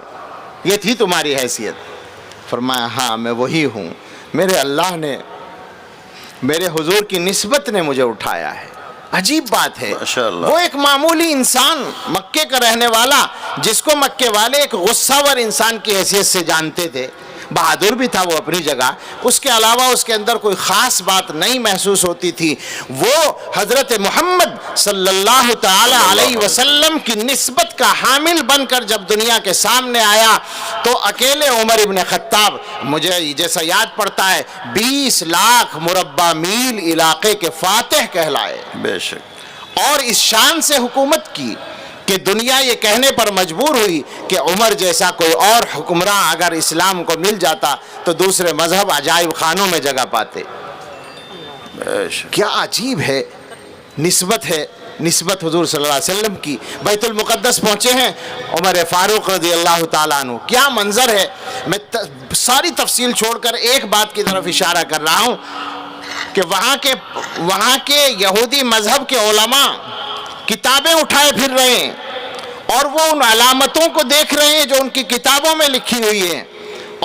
یہ تھی تمہاری حیثیت۔ فرمایا ہاں میں وہی ہوں، میرے اللہ نے، میرے حضور کی نسبت نے مجھے اٹھایا ہے۔ عجیب بات ہے، ماشاءاللہ، وہ ایک معمولی انسان مکے کا رہنے والا جس کو مکے والے ایک غصہ ور انسان کی حیثیت سے جانتے تھے، بہادر بھی تھا وہ اپنی جگہ، اس کے علاوہ اس کے اندر کوئی خاص بات نہیں محسوس ہوتی تھی، وہ حضرت محمد صلی اللہ تعالی علیہ وسلم کی نسبت کا حامل بن کر جب دنیا کے سامنے آیا تو اکیلے عمر ابن خطاب، مجھے جیسا یاد پڑتا ہے 20 لاکھ مربع میل علاقے کے فاتح کہلائے، بے شک، اور اس شان سے حکومت کی کہ دنیا یہ کہنے پر مجبور ہوئی کہ عمر جیسا کوئی اور حکمراں اگر اسلام کو مل جاتا تو دوسرے مذہب عجائب خانوں میں جگہ پاتے۔ بے شک، کیا عجیب ہے، نسبت ہے، نسبت حضور صلی اللہ علیہ وسلم کی۔ بیت المقدس پہنچے ہیں عمر فاروق رضی اللہ تعالیٰ عنہ، کیا منظر ہے۔ میں ساری تفصیل چھوڑ کر ایک بات کی طرف اشارہ کر رہا ہوں کہ وہاں کے یہودی مذہب کے علماء کتابیں اٹھائے پھر رہے ہیں، اور وہ ان علامتوں کو دیکھ رہے ہیں جو ان کی کتابوں میں لکھی ہوئی ہیں،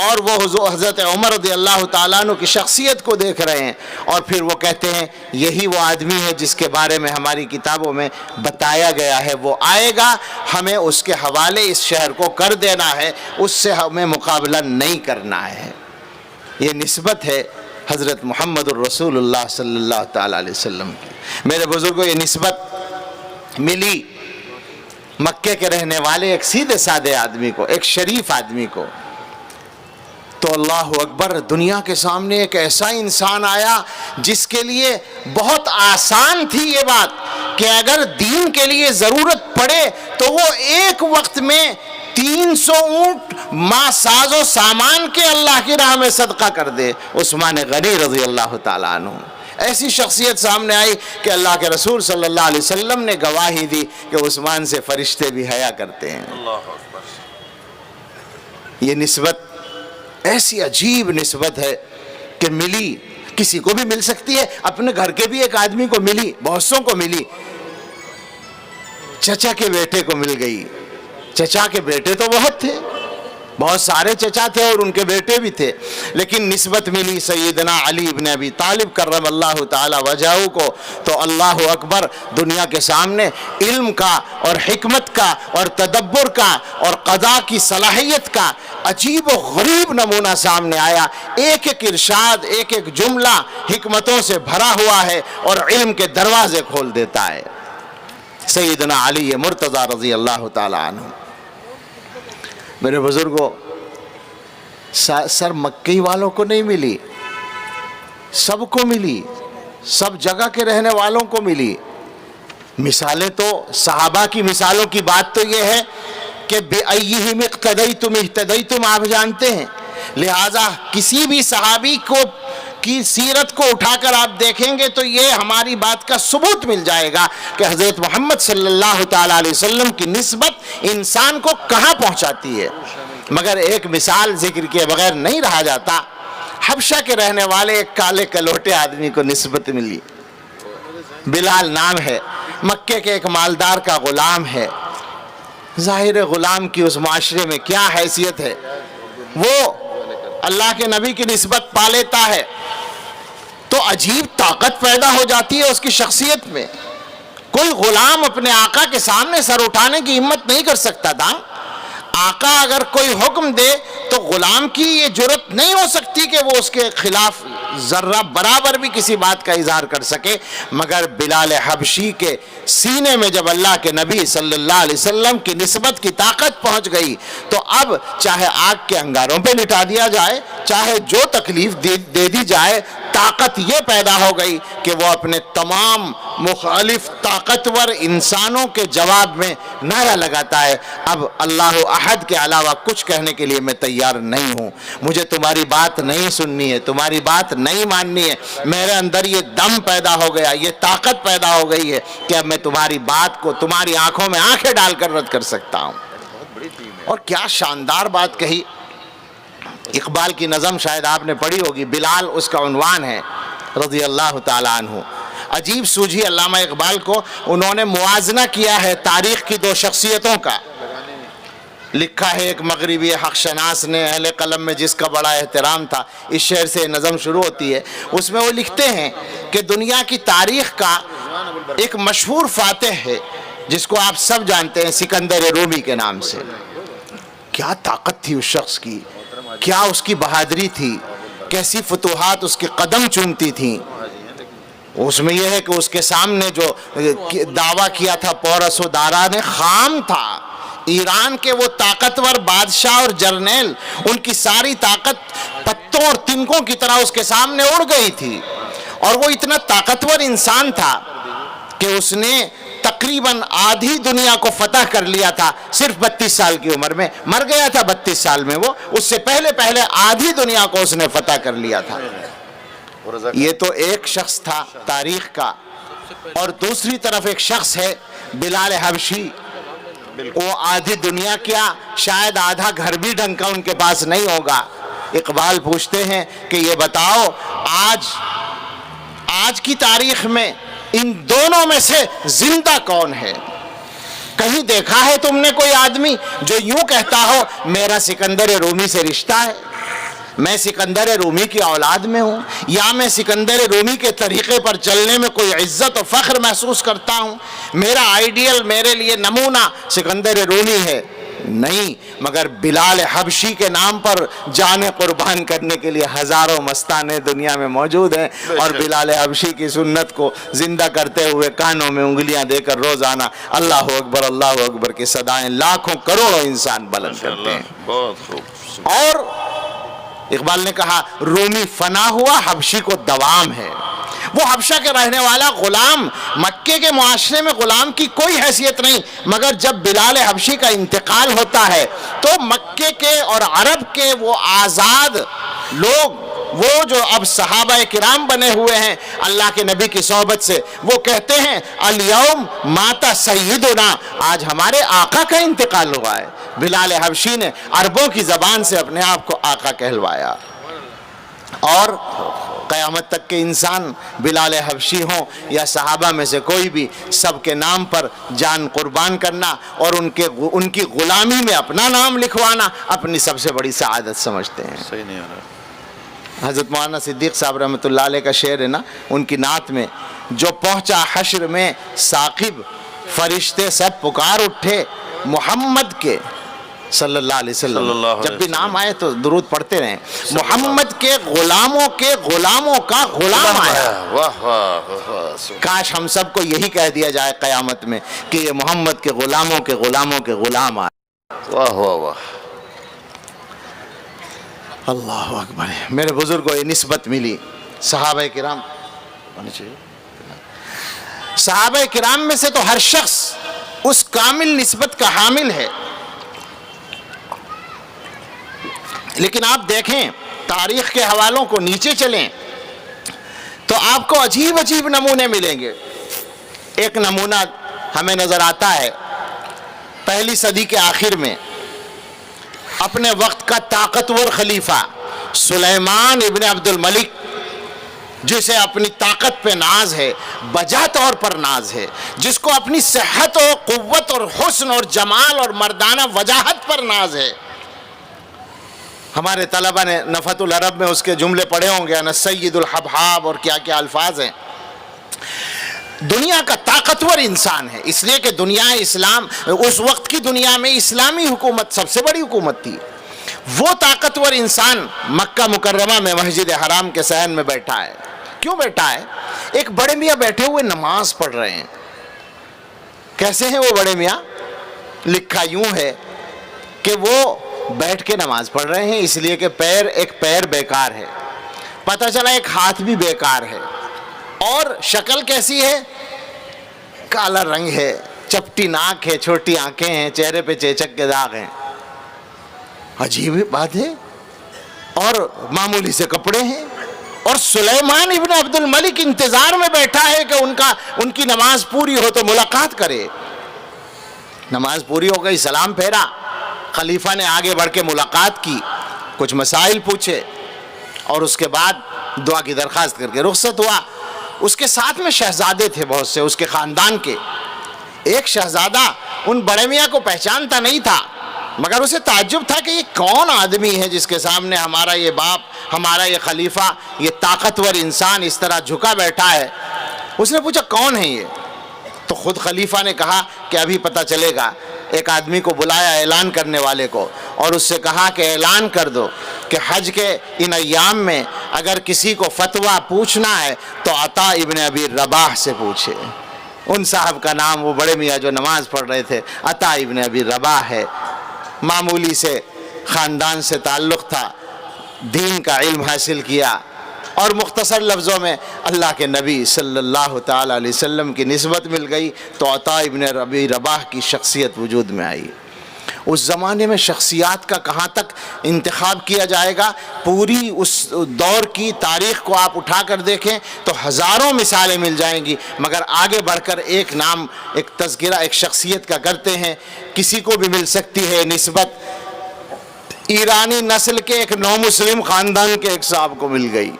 اور وہ حضرت عمر رضی اللہ تعالیٰ عنہ کی شخصیت کو دیکھ رہے ہیں، اور پھر وہ کہتے ہیں یہی وہ آدمی ہے جس کے بارے میں ہماری کتابوں میں بتایا گیا ہے، وہ آئے گا، ہمیں اس کے حوالے اس شہر کو کر دینا ہے، اس سے ہمیں مقابلہ نہیں کرنا ہے۔ یہ نسبت ہے حضرت محمد الرسول اللہ صلی اللہ تعالیٰ علیہ وسلم کی۔ میرے بزرگوں، یہ نسبت ملی مکے کے رہنے والے ایک سیدھے سادے آدمی کو، ایک شریف آدمی کو، تو اللہ اکبر، دنیا کے سامنے ایک ایسا انسان آیا جس کے لیے بہت آسان تھی یہ بات کہ اگر دین کے لیے ضرورت پڑے تو وہ ایک وقت میں 300 اونٹ ما ساز و سامان کے اللہ کی راہ میں صدقہ کر دے۔ عثمان غنی رضی اللہ تعالیٰ عنہ، ایسی شخصیت سامنے آئی کہ اللہ کے رسول صلی اللہ علیہ وسلم نے گواہی دی کہ عثمان سے فرشتے بھی حیا کرتے ہیں۔ اللہ اکبر، یہ نسبت ایسی عجیب نسبت ہے کہ ملی، کسی کو بھی مل سکتی ہے، اپنے گھر کے بھی ایک آدمی کو ملی، بہت سوں کو ملی، چچا کے بیٹے کو مل گئی۔ چچا کے بیٹے تو بہت تھے، بہت سارے چچا تھے اور ان کے بیٹے بھی تھے، لیکن نسبت ملی سیدنا علی بن ابی طالب کرم اللہ تعالی وجہہ کو، تو اللہ اکبر، دنیا کے سامنے علم کا اور حکمت کا اور تدبر کا اور قضاء کی صلاحیت کا عجیب و غریب نمونہ سامنے آیا۔ ایک ایک ارشاد، ایک ایک جملہ حکمتوں سے بھرا ہوا ہے اور علم کے دروازے کھول دیتا ہے۔ سیدنا علی مرتضی رضی اللہ تعالی عنہ، میرے بزرگوں، سر مکی والوں کو نہیں ملی، سب کو ملی، سب جگہ کے رہنے والوں کو ملی۔ مثالیں تو صحابہ کی مثالوں کی بات تو یہ ہے کہ بِأَيِّهِمْ اقْتَدَيْتُمْ اهْتَدَيْتُمْ آپ جانتے ہیں، لہٰذا کسی بھی صحابی کی سیرت کو اٹھا کر آپ دیکھیں گے تو یہ ہماری بات کا ثبوت مل جائے گا کہ حضرت محمد صلی اللہ تعالیٰ علیہ وسلم کی نسبت انسان کو کہاں پہنچاتی ہے۔ مگر ایک مثال ذکر کیے بغیر نہیں رہا جاتا۔ حبشہ کے رہنے والے ایک کالے کلوٹے آدمی کو نسبت ملی، بلال نام ہے، مکے کے ایک مالدار کا غلام ہے۔ ظاہر غلام کی اس معاشرے میں کیا حیثیت ہے، وہ اللہ کے نبی کی نسبت پا لیتا ہے تو عجیب طاقت پیدا ہو جاتی ہے اس کی شخصیت میں۔ کوئی غلام اپنے آقا کے سامنے سر اٹھانے کی ہمت نہیں کر سکتا تھا۔ آقا اگر کوئی حکم دے تو غلام کی یہ جرت نہیں ہو سکتی کہ وہ اس کے خلاف ذرہ برابر بھی کسی بات کا اظہار کر سکے۔ مگر بلال حبشی کے سینے میں جب اللہ کے نبی صلی اللہ علیہ وسلم کی نسبت کی طاقت پہنچ گئی تو اب چاہے آگ کے انگاروں پہ لٹا دیا جائے، چاہے جو تکلیف دے دی جائے، طاقت یہ پیدا ہو گئی کہ وہ اپنے تمام مخالف طاقتور انسانوں کے جواب میں نعرہ لگاتا ہے، اب اللہ احد کے علاوہ کچھ کہنے کے لیے میں تیار نہیں ہوں، مجھے تمہاری بات نہیں سننی ہے، تمہاری بات نہیں ماننی ہے۔ میرے اندر یہ دم پیدا ہو گیا، یہ طاقت پیدا ہو گئی ہے کہ اب میں تمہاری بات کو تمہاری آنکھوں میں آنکھیں ڈال کر رد کر سکتا ہوں۔ اور کیا شاندار بات کہی، اقبال کی نظم شاید آپ نے پڑھی ہوگی، بلال اس کا عنوان ہے رضی اللہ تعالیٰ عنہ۔ عجیب سوجھی علامہ اقبال کو، انہوں نے موازنہ کیا ہے تاریخ کی دو شخصیتوں کا۔ لکھا ہے ایک مغربی حق شناس نے، اہل قلم میں جس کا بڑا احترام تھا، اس شعر سے نظم شروع ہوتی ہے، اس میں وہ لکھتے ہیں کہ دنیا کی تاریخ کا ایک مشہور فاتح ہے جس کو آپ سب جانتے ہیں، سکندر رومی کے نام سے۔ کیا طاقت تھی اس شخص کی، کیا اس کی بہادری تھی، کیسی فتوحات اس کے قدم چومتی تھیں۔ اس میں یہ ہے کہ اس کے سامنے جو دعویٰ کیا تھا پورس و دارا نے خام تھا۔ ایران کے وہ طاقتور بادشاہ اور جرنیل، ان کی ساری طاقت پتوں اور تنکوں کی طرح اس کے سامنے اڑ گئی تھی، اور وہ اتنا طاقتور انسان تھا کہ اس نے تقریباً آدھی دنیا کو فتح کر لیا تھا صرف 32 سال کی عمر میں، مر گیا تھا 32 سال میں وہ، اس سے پہلے آدھی دنیا کو اس نے فتح کر لیا تھا۔ یہ تو ایک شخص تھا تاریخ کا، اور دوسری طرف ایک شخص ہے بلال حبشی، وہ آدھی دنیا کیا شاید آدھا گھر بھی ڈھنگ کا ان کے پاس نہیں ہوگا۔ اقبال پوچھتے ہیں کہ یہ بتاؤ آج کی تاریخ میں ان دونوں میں سے زندہ کون ہے؟ کہیں دیکھا ہے تم نے کوئی آدمی جو یوں کہتا ہو میرا سکندر رومی سے رشتہ ہے، میں سکندر رومی کی اولاد میں ہوں، یا میں سکندر رومی کے طریقے پر چلنے میں کوئی عزت و فخر محسوس کرتا ہوں، میرا آئیڈیل، میرے لیے نمونہ سکندر رومی ہے؟ نہیں، مگر بلال حبشی کے نام پر جانیں قربان کرنے کے لیے ہزاروں مستانے دنیا میں موجود ہیں، اور بلال حبشی کی سنت کو زندہ کرتے ہوئے کانوں میں انگلیاں دے کر روزانہ اللہ اکبر کی صدائیں لاکھوں کروڑوں انسان بلند کرتے ہیں۔ بہت خوب۔ اور اقبال نے کہا رومی فنا ہوا، حبشی کو دوام ہے۔ وہ حبشہ کے رہنے والا غلام، مکے کے معاشرے میں غلام کی کوئی حیثیت نہیں، مگر جب بلال حبشی کا انتقال ہوتا ہے تو مکے کے اور عرب کے وہ آزاد لوگ، وہ جو اب صحابہ کرام بنے ہوئے ہیں اللہ کے نبی کی صحبت سے، وہ کہتے ہیں الیوم مات سیدنا، آج ہمارے آقا کا انتقال ہوا ہے۔ بلال حبشی نے عربوں کی زبان سے اپنے آپ کو آقا کہلوایا، اور قیامت تک کے انسان بلال حبشی ہوں یا صحابہ میں سے کوئی بھی، سب کے نام پر جان قربان کرنا اور ان کی غلامی میں اپنا نام لکھوانا اپنی سب سے بڑی سعادت سمجھتے ہیں۔ صحیح نہیں آ رہا۔ حضرت مولانا صدیق صاحب رحمۃ اللہ علیہ کا شعر ہے نا، ان کی نعت میں، جو پہنچا حشر میں ثاقب، فرشتے سب پکار اٹھے محمد کے صلی اللہ علیہ وسلم۔ جب بھی نام آئے تو درود پڑھتے رہیں۔ محمد کے غلاموں کا غلام آیا۔ واہ واہ واہ، کاش ہم سب کو یہی کہہ دیا جائے قیامت میں کہ یہ محمد کے غلاموں کے غلام آئے۔ واہ واہ واہ، اللہ اکبر۔ میرے بزرگوں یہ نسبت ملی، صحابہ کرام ہونے چاہیے. صحابہ کرام میں سے تو ہر شخص اس کامل نسبت کا حامل ہے. لیکن آپ دیکھیں تاریخ کے حوالوں کو نیچے چلیں تو آپ کو عجیب عجیب نمونے ملیں گے. ایک نمونہ ہمیں نظر آتا ہے پہلی صدی کے آخر میں اپنے وقت کا طاقتور خلیفہ سلیمان ابن عبد الملک، جسے اپنی طاقت پہ ناز ہے، بجا طور پر ناز ہے، جس کو اپنی صحت و قوت اور حسن اور جمال اور مردانہ وجاہت پر ناز ہے. ہمارے طلبہ نے نفحۃ العرب میں اس کے جملے پڑھے ہوں گے، انا سید الحبحاب اور کیا کیا الفاظ ہیں. دنیا کا طاقتور انسان ہے، اس لیے کہ دنیا اسلام اس وقت کی دنیا میں اسلامی حکومت سب سے بڑی حکومت تھی. وہ طاقتور انسان مکہ مکرمہ میں مسجد حرام کے صحن میں بیٹھا ہے. کیوں بیٹھا ہے؟ ایک بڑے میاں بیٹھے ہوئے نماز پڑھ رہے ہیں. کیسے ہیں وہ بڑے میاں؟ لکھا یوں ہے کہ وہ بیٹھ کے نماز پڑھ رہے ہیں اس لیے کہ ایک پیر بیکار ہے، پتہ چلا ایک ہاتھ بھی بیکار ہے، اور شکل کیسی ہے؟ کالا رنگ ہے، چپٹی ناک ہے، چھوٹی آنکھیں ہیں، چہرے پہ چیچک کے داغ ہیں. عجیب بات ہے. اور معمولی سے کپڑے ہیں، اور سلیمان ابن عبد الملک انتظار میں بیٹھا ہے کہ ان کی نماز پوری ہو تو ملاقات کرے. نماز پوری ہو گئی، سلام پھیرا، خلیفہ نے آگے بڑھ کے ملاقات کی، کچھ مسائل پوچھے اور اس کے بعد دعا کی درخواست کر کے رخصت ہوا. اس کے ساتھ میں شہزادے تھے بہت سے اس کے خاندان کے. ایک شہزادہ ان بڑے میاں کو پہچانتا نہیں تھا، مگر اسے تعجب تھا کہ یہ کون آدمی ہے جس کے سامنے ہمارا یہ باپ، ہمارا یہ خلیفہ، یہ طاقتور انسان اس طرح جھکا بیٹھا ہے. اس نے پوچھا کون ہے یہ؟ تو خود خلیفہ نے کہا کہ ابھی پتہ چلے گا. ایک آدمی کو بلایا اعلان کرنے والے کو، اور اس سے کہا کہ اعلان کر دو کہ حج کے ان ایام میں اگر کسی کو فتویٰ پوچھنا ہے تو عطا ابن ابی رباح سے پوچھے. ان صاحب کا نام، وہ بڑے میاں جو نماز پڑھ رہے تھے، عطا ابن ابی رباح ہے. معمولی سے خاندان سے تعلق تھا، دین کا علم حاصل کیا، اور مختصر لفظوں میں اللہ کے نبی صلی اللہ تعالی علیہ وسلم کی نسبت مل گئی تو عطا ابن ابی رباح کی شخصیت وجود میں آئی. اس زمانے میں شخصیات کا کہاں تک انتخاب کیا جائے گا، پوری اس دور کی تاریخ کو آپ اٹھا کر دیکھیں تو ہزاروں مثالیں مل جائیں گی. مگر آگے بڑھ کر ایک نام، ایک تذکرہ ایک شخصیت کا کرتے ہیں. کسی کو بھی مل سکتی ہے نسبت، ایرانی نسل کے ایک نو مسلم خاندان کے ایک صاحب کو مل گئی.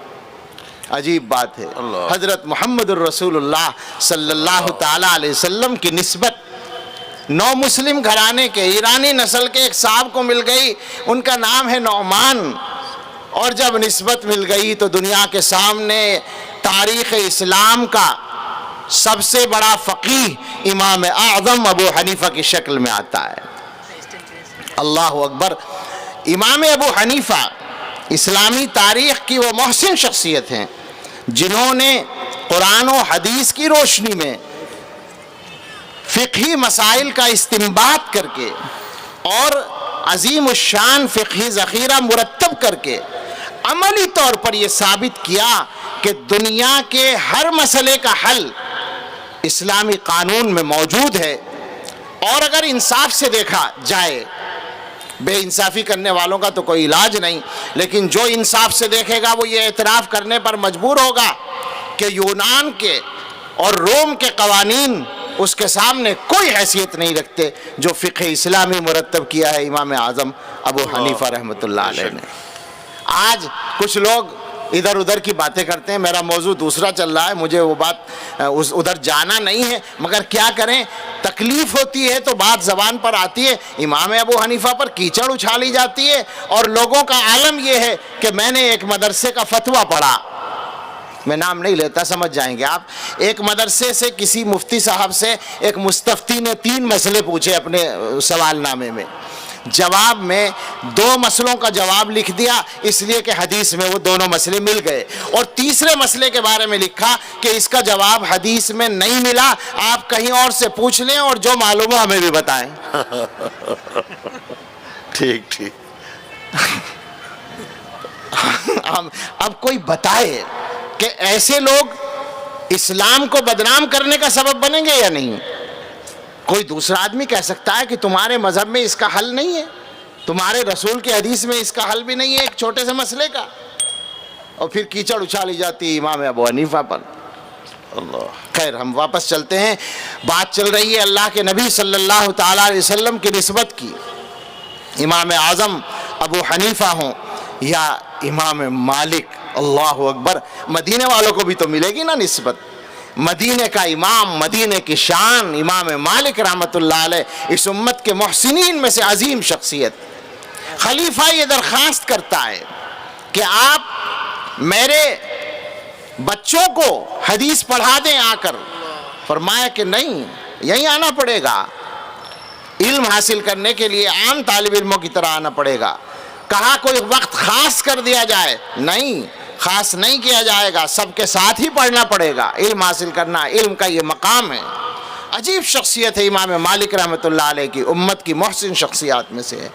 عجیب بات ہے. حضرت محمد الرسول اللہ صلی اللہ تعالی علیہ وسلم کی نسبت نو مسلم گھرانے کے ایرانی نسل کے ایک صاحب کو مل گئی. ان کا نام ہے نعمان. اور جب نسبت مل گئی تو دنیا کے سامنے تاریخ اسلام کا سب سے بڑا فقیہ امام اعظم ابو حنیفہ کی شکل میں آتا ہے. اللہ اکبر. امام ابو حنیفہ اسلامی تاریخ کی وہ محسن شخصیت ہیں جنہوں نے قرآن و حدیث کی روشنی میں فقہی مسائل کا استنباط کر کے اور عظیم الشان فقہی ذخیرہ مرتب کر کے عملی طور پر یہ ثابت کیا کہ دنیا کے ہر مسئلے کا حل اسلامی قانون میں موجود ہے. اور اگر انصاف سے دیکھا جائے، بے انصافی کرنے والوں کا تو کوئی علاج نہیں، لیکن جو انصاف سے دیکھے گا وہ یہ اعتراف کرنے پر مجبور ہوگا کہ یونان کے اور روم کے قوانین اس کے سامنے کوئی حیثیت نہیں رکھتے جو فقہ اسلامی مرتب کیا ہے امام اعظم ابو حنیفہ رحمۃ اللہ علیہ نے. آج کچھ لوگ ادھر ادھر کی باتیں کرتے ہیں، میرا موضوع دوسرا چل رہا ہے، مجھے وہ بات ادھر جانا نہیں ہے، مگر کیا کریں، تکلیف ہوتی ہے تو بات زبان پر آتی ہے. امام ابو حنیفہ پر کیچڑ اچھالی جاتی ہے، اور لوگوں کا عالم یہ ہے کہ میں نے ایک مدرسے کا فتویٰ پڑھا، میں نام نہیں لیتا، سمجھ جائیں گے آپ. ایک مدرسے سے کسی مفتی صاحب سے ایک مستفتی نے 3 مسئلے پوچھے اپنے سوال نامے میں، جواب میں 2 مسئلوں کا جواب لکھ دیا اس لیے کہ حدیث میں وہ دونوں مسئلے مل گئے، اور تیسرے مسئلے کے بارے میں لکھا کہ اس کا جواب حدیث میں نہیں ملا، آپ کہیں اور سے پوچھ لیں اور جو معلوم ہو ہمیں بھی بتائیں. ٹھیک ٹھیک. اب کوئی بتائے کہ ایسے لوگ اسلام کو بدنام کرنے کا سبب بنیں گے یا نہیں؟ کوئی دوسرا آدمی کہہ سکتا ہے کہ تمہارے مذہب میں اس کا حل نہیں ہے، تمہارے رسول کی حدیث میں اس کا حل بھی نہیں ہے ایک چھوٹے سے مسئلے کا، اور پھر کیچڑ اچھالی جاتی ہے امام ابو حنیفہ پر۔ اللہ خیر، ہم واپس چلتے ہیں۔ بات چل رہی ہے اللہ کے نبی صلی اللہ تعالیٰ علیہ وسلم کی نسبت کی، امام اعظم ابو حنیفہ ہوں یا امام مالک، اللہ اکبر، مدینے والوں کو بھی تو ملے گی نا نسبت۔ مدینے کا امام، مدینے کی شان، امام مالک رحمۃ اللہ علیہ، اس امت کے محسنین میں سے عظیم شخصیت۔ خلیفہ یہ درخواست کرتا ہے کہ آپ میرے بچوں کو حدیث پڑھا دیں آ کر۔ فرمایا کہ نہیں، یہیں آنا پڑے گا، علم حاصل کرنے کے لیے عام طالب علموں کی طرح آنا پڑے گا۔ کہا کوئی وقت خاص کر دیا جائے؟ نہیں، خاص نہیں کیا جائے گا، سب کے ساتھ ہی پڑھنا پڑے گا۔ علم حاصل کرنا، علم کا یہ مقام ہے۔ عجیب شخصیت ہے امام مالک رحمۃ اللہ علیہ کی، امت کی محسن شخصیات میں سے ہے۔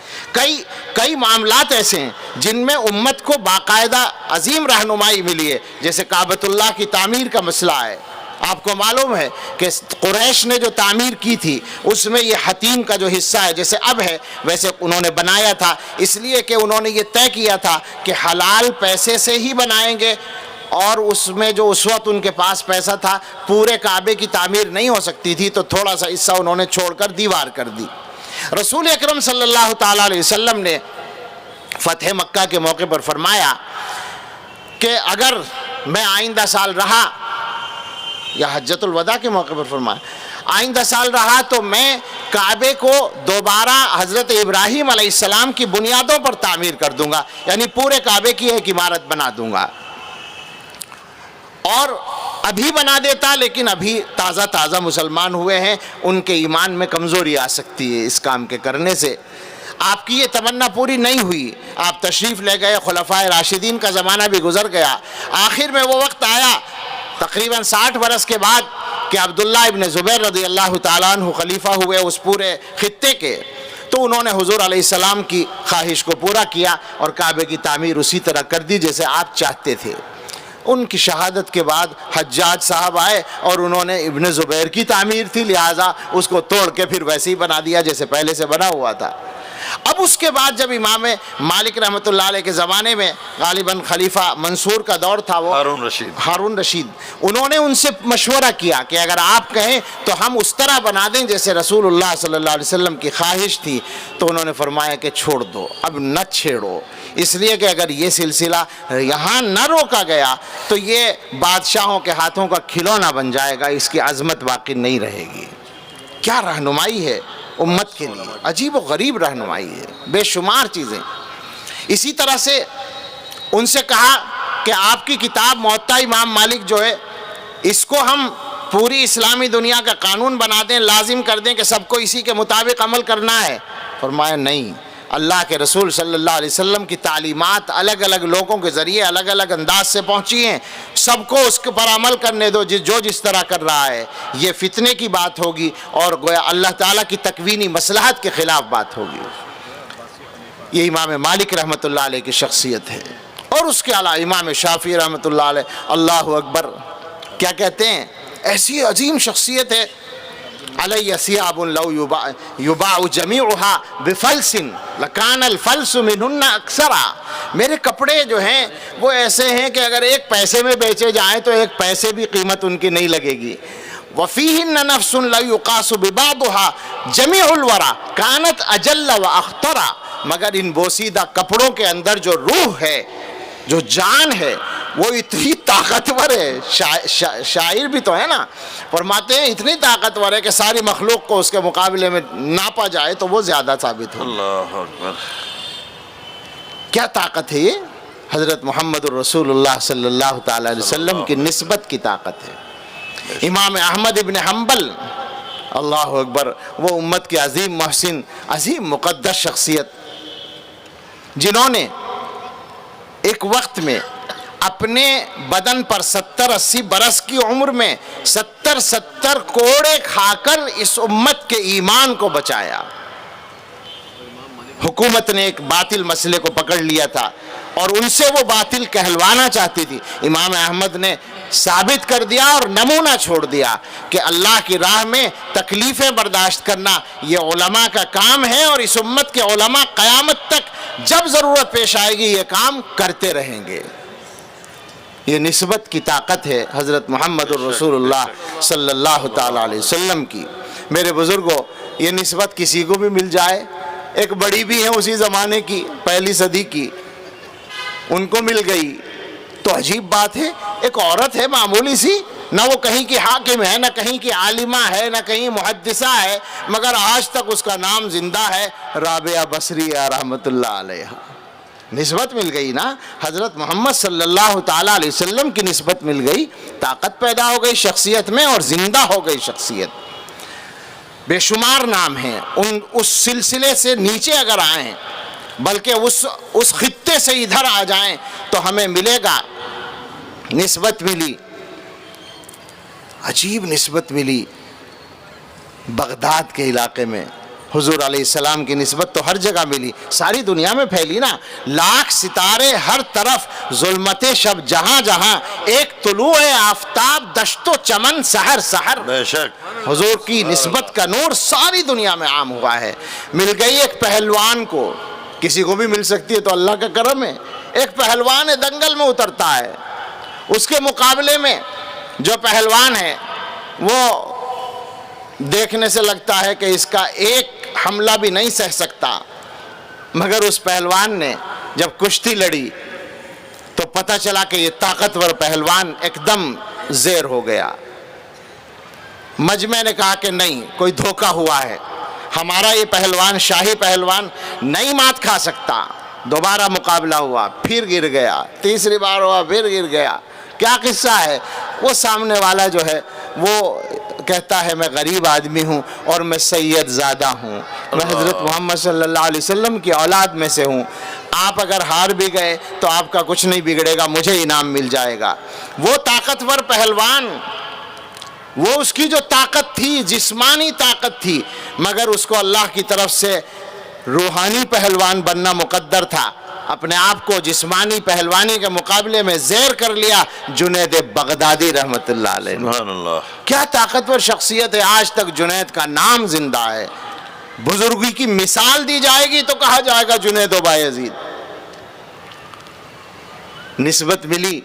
کئی معاملات ایسے ہیں جن میں امت کو باقاعدہ عظیم رہنمائی ملی ہے، جیسے کعبۃ اللہ کی تعمیر کا مسئلہ ہے۔ آپ کو معلوم ہے کہ قریش نے جو تعمیر کی تھی اس میں یہ حتیم کا جو حصہ ہے، جیسے اب ہے ویسے انہوں نے بنایا تھا، اس لیے کہ انہوں نے یہ طے کیا تھا کہ حلال پیسے سے ہی بنائیں گے، اور اس میں جو اس وقت ان کے پاس پیسہ تھا پورے کعبے کی تعمیر نہیں ہو سکتی تھی، تو تھوڑا سا حصہ انہوں نے چھوڑ کر دیوار کر دی۔ رسول اکرم صلی اللہ تعالیٰ علیہ وسلم نے فتح مکہ کے موقع پر فرمایا کہ اگر میں آئندہ سال رہا، یا حجۃ الوداع کے موقع پر فرمایا، آئندہ سال رہا تو میں کعبے کو دوبارہ حضرت ابراہیم علیہ السلام کی بنیادوں پر تعمیر کر دوں گا، یعنی پورے کعبے کی ایک عمارت بنا دوں گا۔ اور ابھی بنا دیتا، لیکن ابھی تازہ مسلمان ہوئے ہیں، ان کے ایمان میں کمزوری آ سکتی ہے اس کام کے کرنے سے۔ آپ کی یہ تمنا پوری نہیں ہوئی، آپ تشریف لے گئے، خلفائے راشدین کا زمانہ بھی گزر گیا، آخر میں وہ وقت آیا تقریباً 60 برس کے بعد کہ عبداللہ ابن زبیر رضی اللہ تعالیٰ عنہ خلیفہ ہوئے اس پورے خطے کے، تو انہوں نے حضور علیہ السلام کی خواہش کو پورا کیا اور کعبے کی تعمیر اسی طرح کر دی جیسے آپ چاہتے تھے۔ ان کی شہادت کے بعد حجاج صاحب آئے اور انہوں نے ابن زبیر کی تعمیر تھی، لہٰذا اس کو توڑ کے پھر ویسے ہی بنا دیا جیسے پہلے سے بنا ہوا تھا۔ اب اس کے بعد جب امام مالک رحمۃ اللہ علیہ کے زمانے میں غالباً خلیفہ منصور کا دور تھا، وہ ہارون رشید، انہوں نے ان سے مشورہ کیا کہ اگر آپ کہیں تو ہم اس طرح بنا دیں جیسے رسول اللہ صلی اللہ علیہ وسلم کی خواہش تھی، تو انہوں نے فرمایا کہ چھوڑ دو، اب نہ چھیڑو، اس لیے کہ اگر یہ سلسلہ یہاں نہ روکا گیا تو یہ بادشاہوں کے ہاتھوں کا کھلونا بن جائے گا، اس کی عظمت باقی نہیں رہے گی۔ کیا رہنمائی ہے امت کے لیے، عجیب و غریب رہنمائی ہے، بے شمار چیزیں۔ اسی طرح سے ان سے کہا کہ آپ کی کتاب موطا امام مالک جو ہے، اس کو ہم پوری اسلامی دنیا کا قانون بنا دیں، لازم کر دیں کہ سب کو اسی کے مطابق عمل کرنا ہے۔ فرمایا نہیں، اللہ کے رسول صلی اللہ علیہ وسلم کی تعلیمات الگ الگ لوگوں کے ذریعے الگ الگ انداز سے پہنچی ہیں، سب کو اس کے پر عمل کرنے دو جو جس طرح کر رہا ہے، یہ فتنے کی بات ہوگی اور گویا اللہ تعالیٰ کی تکوینی مصلحت کے خلاف بات ہوگی۔ یہ امام مالک رحمۃ اللہ علیہ کی شخصیت ہے۔ اور اس کے علاوہ امام شافعی رحمۃ اللہ علیہ، اللہ اکبر، کیا کہتے ہیں، ایسی عظیم شخصیت ہے، علی ثیاب لو یباع جمیعها بفلس لکان الفلس منہن اکثر، میرے کپڑے جو ہیں وہ ایسے ہیں کہ اگر ایک پیسے میں بیچے جائیں تو ایک پیسے بھی قیمت ان کی نہیں لگے گی۔ وفیہن نفس لا یقاس ببعضها جمیع الورى کانت اجل واخطر، مگر ان بوسیدہ کپڑوں کے اندر جو روح ہے، جو جان ہے، وہ اتنی طاقتور ہے، شاعر بھی تو ہے نا، فرماتے ہیں اتنی طاقتور ہے کہ ساری مخلوق کو اس کے مقابلے میں ناپا جائے تو وہ زیادہ ثابت ہو۔ اللہ اکبر، کیا طاقت ہے یہ؟ حضرت محمد الرسول اللہ صلی اللہ تعالی علیہ وسلم کی نسبت کی طاقت ہے۔ امام احمد ابن حنبل، اللہ اکبر، وہ امت کے عظیم محسن، عظیم مقدس شخصیت، جنہوں نے ایک وقت میں اپنے بدن پر 70-80 برس کی عمر میں 70 کوڑے کھا کر اس امت کے ایمان کو بچایا۔ حکومت نے ایک باطل مسئلے کو پکڑ لیا تھا اور ان سے وہ باطل کہلوانا چاہتی تھی. امام احمد نے ثابت کر دیا اور نمونہ چھوڑ دیا کہ اللہ کی راہ میں تکلیفیں برداشت کرنا یہ علماء کا کام ہے، اور اس امت کے علماء قیامت تک جب ضرورت پیش آئے گی یہ کام کرتے رہیں گے. یہ نسبت کی طاقت ہے حضرت محمد الرسول اللہ صلی اللہ تعالیٰ علیہ وسلم کی. میرے بزرگوں، یہ نسبت کسی کو بھی مل جائے، ایک بڑی بھی ہے اسی زمانے کی، پہلی صدی کی، ان کو مل گئی تو عجیب بات ہے. ایک عورت ہے معمولی سی، نہ وہ کہیں کی حاکم ہے، نہ کہیں کی عالمہ ہے، نہ کہیں محدثہ ہے، مگر آج تک اس کا نام زندہ ہے، رابعہ بصریہ رحمۃ اللہ علیہ. نسبت مل گئی نا، حضرت محمد صلی اللہ تعالیٰ علیہ وسلم کی نسبت مل گئی، طاقت پیدا ہو گئی شخصیت میں اور زندہ ہو گئی شخصیت. بے شمار نام ہیں، اس سلسلے سے نیچے اگر آئیں، بلکہ اس خطے سے ادھر آ جائیں تو ہمیں ملے گا نسبت ملی، عجیب نسبت ملی بغداد کے علاقے میں. حضور علیہ السلام کی نسبت تو ہر جگہ ملی، ساری دنیا میں پھیلی نا. لاکھ ستارے ہر طرف، ظلمت شب جہاں جہاں، ایک طلوع آفتاب دشت و چمن سحر سحر. بے شک حضور کی نسبت کا نور ساری دنیا میں عام ہوا ہے. مل گئی ایک پہلوان کو، کسی کو بھی مل سکتی ہے تو اللہ کا کرم ہے. ایک پہلوان ہے، دنگل میں اترتا ہے، اس کے مقابلے میں جو پہلوان ہے وہ دیکھنے سے لگتا ہے کہ اس کا ایک حملہ بھی نہیں سہ سکتا، مگر اس پہلوان نے جب کشتی لڑی تو پتہ چلا کہ یہ طاقتور پہلوان ایک دم زیر ہو گیا. مجمع نے کہا کہ نہیں، کوئی دھوکہ ہوا ہے، ہمارا یہ پہلوان شاہی پہلوان نہیں مات کھا سکتا. دوبارہ مقابلہ ہوا، پھر گر گیا، تیسری بار ہوا، پھر گر گیا. کیا قصہ ہے؟ وہ سامنے والا جو ہے وہ کہتا ہے میں غریب آدمی ہوں اور میں سید زادہ ہوں، میں حضرت محمد صلی اللہ علیہ وسلم کی اولاد میں سے ہوں، آپ اگر ہار بھی گئے تو آپ کا کچھ نہیں بگڑے گا، مجھے انعام مل جائے گا. وہ طاقتور پہلوان، وہ اس کی جو طاقت تھی جسمانی طاقت تھی، مگر اس کو اللہ کی طرف سے روحانی پہلوان بننا مقدر تھا. اپنے آپ کو جسمانی پہلوانی کے مقابلے میں زیر کر لیا جنید بغدادی رحمت اللہ علیہ. سبحان اللہ. کیا طاقتور شخصیت ہے، آج تک جنید کا نام زندہ ہے. بزرگی کی مثال دی جائے گی تو کہا جائے گا جنید و بایزید. نسبت ملی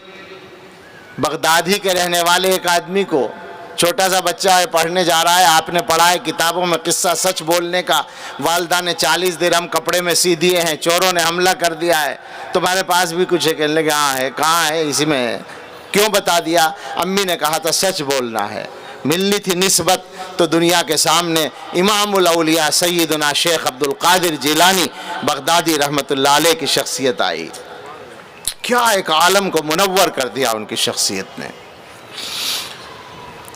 بغدادی کے رہنے والے ایک آدمی کو. چھوٹا سا بچہ ہے، پڑھنے جا رہا ہے، آپ نے پڑھا ہے کتابوں میں قصہ سچ بولنے کا. والدہ نے 40 درہم کپڑے میں سی دیے ہیں، چوروں نے حملہ کر دیا ہے، تمہارے پاس بھی کچھ ہے؟ کہنے لگے ہاں ہے. کہاں ہے؟ اسی میں ہے. کیوں بتا دیا؟ امی نے کہا تھا سچ بولنا ہے. ملنی تھی نسبت تو دنیا کے سامنے امام الاولیاء سیدنا شیخ عبد القادر جیلانی بغدادی رحمت اللہ علیہ کی شخصیت آئی. کیا ایک عالم کو منور کر دیا ان کی شخصیت نے.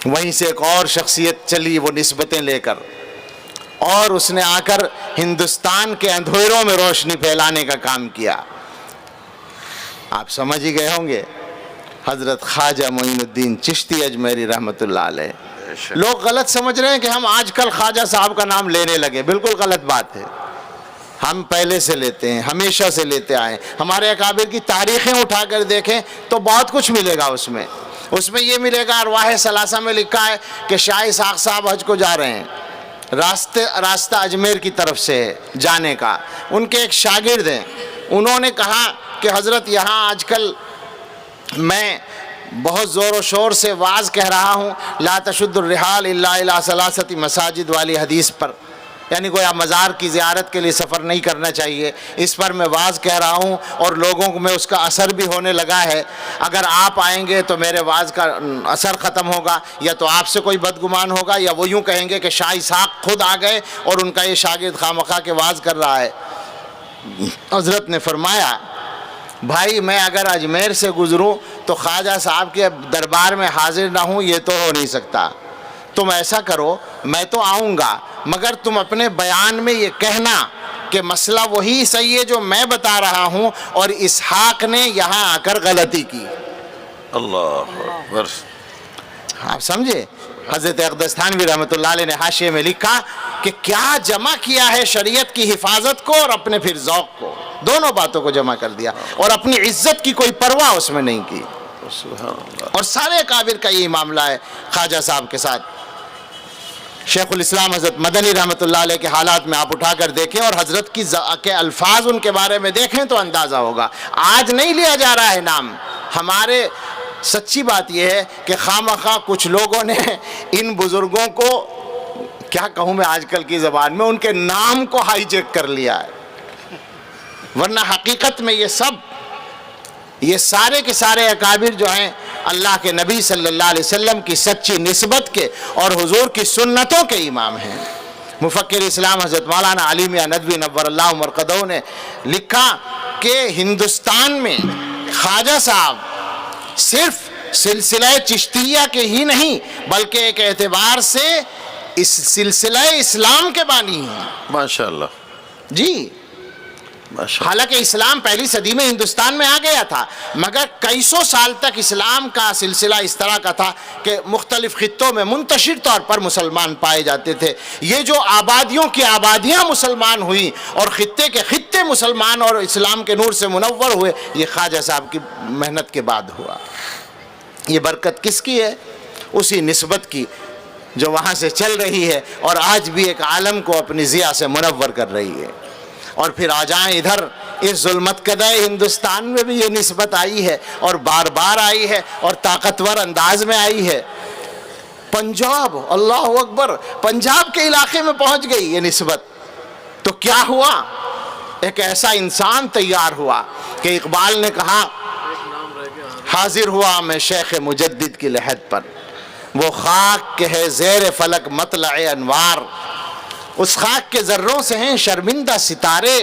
وہیں سے ایک اور شخصیت چلی وہ نسبتیں لے کر، اور اس نے آ کر ہندوستان کے اندھیروں میں روشنی پھیلانے کا کام کیا. آپ سمجھ ہی گئے ہوں گے، حضرت خواجہ معین الدین چشتی اجمیری رحمت اللہ علیہ. لوگ غلط سمجھ رہے ہیں کہ ہم آج کل خواجہ صاحب کا نام لینے لگے. بالکل غلط بات ہے. ہم پہلے سے لیتے ہیں، ہمیشہ سے لیتے آئے. ہمارے اکابر کی تاریخیں اٹھا کر دیکھیں تو بہت کچھ ملے گا. اس میں یہ ملے گا، ارواح ثلاثہ میں لکھا ہے کہ شاہ اسحاق صاحب حج کو جا رہے ہیں، راستہ اجمیر کی طرف سے جانے کا. ان کے ایک شاگرد ہیں، انہوں نے کہا کہ حضرت یہاں آج کل میں بہت زور و شور سے واز کہہ رہا ہوں، لا تشد الرحال الا الی ثلاثۃ مساجد والی حدیث پر، یعنی کوئی مزار کی زیارت کے لیے سفر نہیں کرنا چاہیے. اس پر میں واز کہہ رہا ہوں اور لوگوں کو میں اس کا اثر بھی ہونے لگا ہے. اگر آپ آئیں گے تو میرے واز کا اثر ختم ہوگا، یا تو آپ سے کوئی بدگمان ہوگا، یا وہ یوں کہیں گے کہ شاہ اسحاق خود آ گئے اور ان کا یہ شاگرد خواہ کے واز کر رہا ہے. حضرت نے فرمایا بھائی میں اگر اجمیر سے گزروں تو خواجہ صاحب کے دربار میں حاضر نہ ہوں، یہ تو ہو نہیں سکتا. تم ایسا کرو، میں تو آؤں گا، مگر تم اپنے بیان میں یہ کہنا کہ مسئلہ وہی صحیح ہے جو میں بتا رہا ہوں، اور اسحاق نے یہاں آ کر غلطی کی. اللہ اکبر. آپ سمجھے؟ حضرت اقدس تھانوی رحمۃ اللہ علیہ نے حاشیے میں لکھا کہ کیا جمع کیا ہے شریعت کی حفاظت کو اور اپنے پھر ذوق کو. دونوں باتوں کو جمع کر دیا اور اپنی عزت کی کوئی پرواہ اس میں نہیں کی. سبحان اللہ. اور سارے اکابر کا یہ معاملہ ہے خواجہ صاحب کے ساتھ. شیخ الاسلام حضرت مدنی رحمۃ اللہ علیہ کے حالات میں آپ اٹھا کر دیکھیں اور حضرت کے الفاظ ان کے بارے میں دیکھیں تو اندازہ ہوگا. آج نہیں لیا جا رہا ہے نام. ہمارے سچی بات یہ ہے کہ خواہ کچھ لوگوں نے ان بزرگوں کو کیا کہوں میں آج کل کی زبان میں ان کے نام کو ہائی جیک کر لیا ہے, ورنہ حقیقت میں یہ سارے کے سارے اکابر جو ہیں اللہ کے نبی صلی اللہ علیہ وسلم کی سچی نسبت کے اور حضور کی سنتوں کے امام ہیں. مفکر اسلام حضرت مولانا علی میاں ندوی نور اللہ مرقدہ نے لکھا کہ ہندوستان میں خواجہ صاحب صرف سلسلہ چشتیہ کے ہی نہیں بلکہ ایک اعتبار سے اس سلسلہ اسلام کے بانی ہیں. ماشاء اللہ. جی, ماشاء اللہ. حالانکہ اسلام پہلی صدی میں ہندوستان میں آ گیا تھا, مگر کئی سو سال تک اسلام کا سلسلہ اس طرح کا تھا کہ مختلف خطوں میں منتشر طور پر مسلمان پائے جاتے تھے. یہ جو آبادیوں کی آبادیاں مسلمان ہوئیں اور خطے کے خطے مسلمان اور اسلام کے نور سے منور ہوئے, یہ خواجہ صاحب کی محنت کے بعد ہوا. یہ برکت کس کی ہے؟ اسی نسبت کی جو وہاں سے چل رہی ہے اور آج بھی ایک عالم کو اپنی ضیاء سے منور کر رہی ہے. اور پھر آ جائیں ادھر اس ظلمت کدہ ہندوستان میں بھی یہ نسبت آئی ہے اور بار بار آئی ہے اور طاقتور انداز میں آئی ہے. پنجاب, اللہ اکبر, پنجاب کے علاقے میں پہنچ گئی یہ نسبت. تو کیا ہوا؟ ایک ایسا انسان تیار ہوا کہ اقبال نے کہا حاضر ہوا میں شیخ مجدد کی لحد پر, وہ خاک کے ہے زیر فلک مطلع انوار, اس خاک کے ذروں سے ہیں شرمندہ ستارے,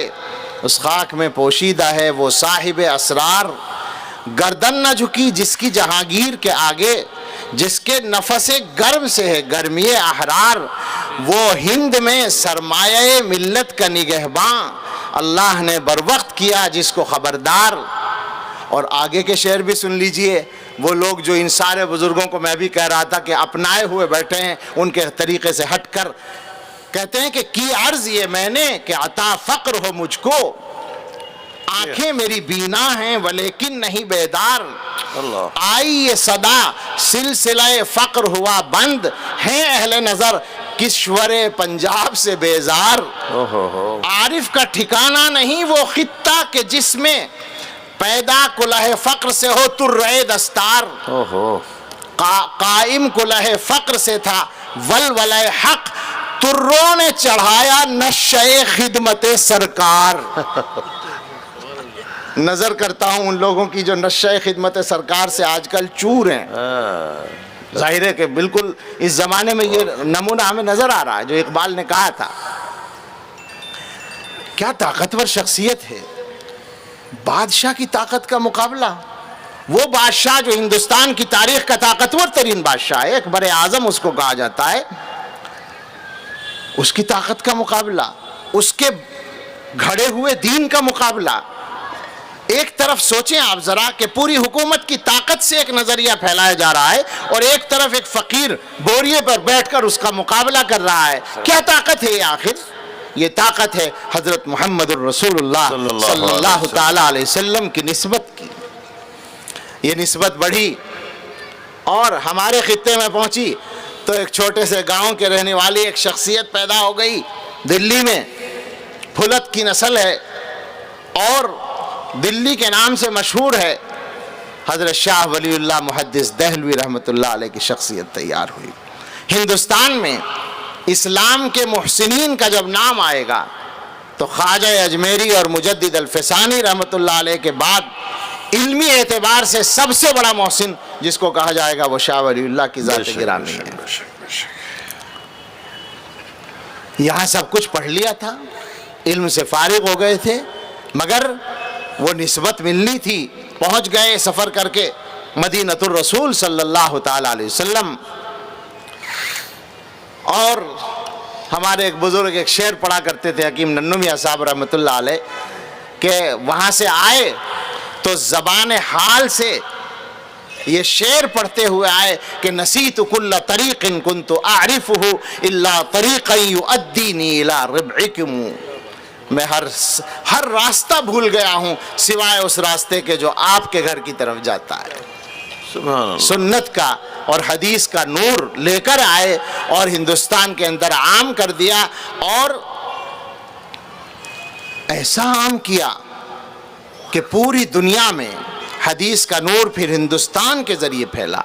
اس خاک میں پوشیدہ ہے وہ صاحب اسرار, گردن نہ جھکی جس کی جہانگیر کے آگے, جس کے نفس گرم سے ہے گرمی احرار, وہ ہند میں سرمایہ ملت کا نگہباں, اللہ نے بروقت کیا جس کو خبردار. اور آگے کے شعر بھی سن لیجئے. وہ لوگ جو ان سارے بزرگوں کو میں بھی کہہ رہا تھا کہ اپنائے ہوئے بیٹھے ہیں, ان کے طریقے سے ہٹ کر کہتے ہیں کہ کی عرض یہ میں نے کہ عطا فقر ہو مجھ کو, آنکھیں میری بینا ہیں ولیکن نہیں بیدار, آئی یہ صدا سلسلہ فقر ہوا بند, ہیں اہل نظر کشور پنجاب سے بیزار. عارف کا ٹھکانہ نہیں وہ خطہ کہ جس میں پیدا کلہ فقر سے ہو ترے دستار, قائم کلہ فقر سے تھا ولولہ حق, تروں نے چڑھایا نشے خدمت سرکار. نظر کرتا ہوں ان لوگوں کی جو نشے خدمت سرکار سے آج کل چور ہیں. ظاہر ہے کہ بالکل اس زمانے میں یہ نمونہ ہمیں نظر آ رہا ہے جو اقبال نے کہا تھا. کیا طاقتور شخصیت ہے, بادشاہ کی طاقت کا مقابلہ. وہ بادشاہ جو ہندوستان کی تاریخ کا طاقتور ترین بادشاہ ہے, ایک بر اعظم اس کو کہا جاتا ہے, اس کی طاقت کا مقابلہ, اس کے گھڑے ہوئے دین کا مقابلہ. ایک طرف سوچیں آپ ذرا کہ پوری حکومت کی طاقت سے ایک نظریہ پھیلایا جا رہا ہے اور ایک طرف ایک فقیر بوریے پر بیٹھ کر اس کا مقابلہ کر رہا ہے. کیا طاقت ہے یہ آخر؟ یہ طاقت ہے حضرت محمد الرسول اللہ صلی اللہ تعالی علیہ وسلم کی نسبت کی. یہ نسبت بڑھی اور ہمارے خطے میں پہنچی تو ایک چھوٹے سے گاؤں کے رہنے والی ایک شخصیت پیدا ہو گئی دلی میں. پھلت کی نسل ہے اور دلی کے نام سے مشہور ہے. حضرت شاہ ولی اللہ محدث دہلوی رحمۃ اللہ علیہ کی شخصیت تیار ہوئی. ہندوستان میں اسلام کے محسنین کا جب نام آئے گا تو خواجہ اجمیری اور مجدد الفسانی رحمۃ اللہ علیہ کے بعد علمی اعتبار سے سب سے بڑا محسن جس کو کہا جائے گا وہ شاہ ولی اللہ کی ذات گرامی ہے. یہاں سب کچھ پڑھ لیا تھا, علم سے فارغ ہو گئے تھے, مگر وہ نسبت ملنی تھی. پہنچ گئے سفر کر کے مدینۃ الرسول صلی اللہ تعالی علیہ وسلم. اور ہمارے ایک بزرگ ایک شعر پڑھا کرتے تھے حکیم ننو میاں صاحب رحمۃ اللہ علیہ, کہ وہاں سے آئے تو زبان حال سے یہ شعر پڑھتے ہوئے آئے کہ نسیت کل طریق کنت اعرفہ الا طریقا یؤدینی الی ربعکم. میں ہر راستہ بھول گیا ہوں سوائے اس راستے کے جو آپ کے گھر کی طرف جاتا ہے۔ سبحان اللہ۔ سنت کا اور حدیث کا نور لے کر آئے اور ہندوستان کے اندر عام کر دیا، اور ایسا عام کیا کہ پوری دنیا میں حدیث کا نور پھر ہندوستان کے ذریعے پھیلا۔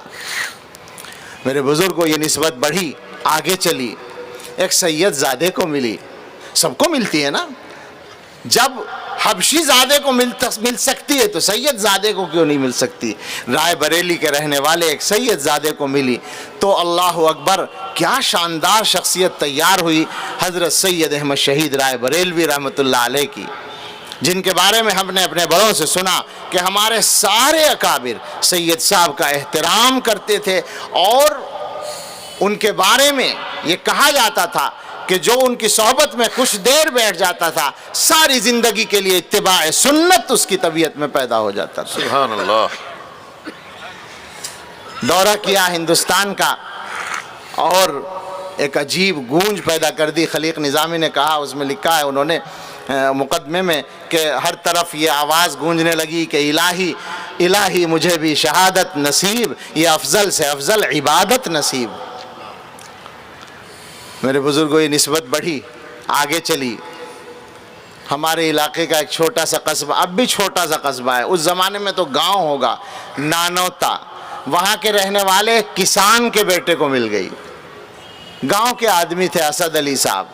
میرے بزرگوں، یہ نسبت بڑھی، آگے چلی، ایک سید زادے کو ملی۔ سب کو ملتی ہے نا، جب حبشی زادے کو مل سکتی ہے تو سید زادے کو کیوں نہیں مل سکتی؟ رائے بریلی کے رہنے والے ایک سید زادے کو ملی تو اللہ اکبر، کیا شاندار شخصیت تیار ہوئی حضرت سید احمد شہید رائے بریلوی رحمۃ اللہ علیہ کی، جن کے بارے میں ہم نے اپنے بڑوں سے سنا کہ ہمارے سارے اکابر سید صاحب کا احترام کرتے تھے، اور ان کے بارے میں یہ کہا جاتا تھا کہ جو ان کی صحبت میں کچھ دیر بیٹھ جاتا تھا ساری زندگی کے لیے اتباع سنت اس کی طبیعت میں پیدا ہو جاتا تھا۔ سبحان اللہ۔ دورہ کیا ہندوستان کا اور ایک عجیب گونج پیدا کر دی۔ خلیق نظامی نے کہا، اس میں لکھا ہے انہوں نے مقدمے میں، کہ ہر طرف یہ آواز گونجنے لگی کہ الہی الہی مجھے بھی شہادت نصیب، یہ افضل سے افضل عبادت نصیب۔ میرے بزرگوں، یہ نسبت بڑھی، آگے چلی۔ ہمارے علاقے کا ایک چھوٹا سا قصبہ، اب بھی چھوٹا سا قصبہ ہے، اس زمانے میں تو گاؤں ہوگا، نانوتا، وہاں کے رہنے والے کسان کے بیٹے کو مل گئی۔ گاؤں کے آدمی تھے اسد علی صاحب،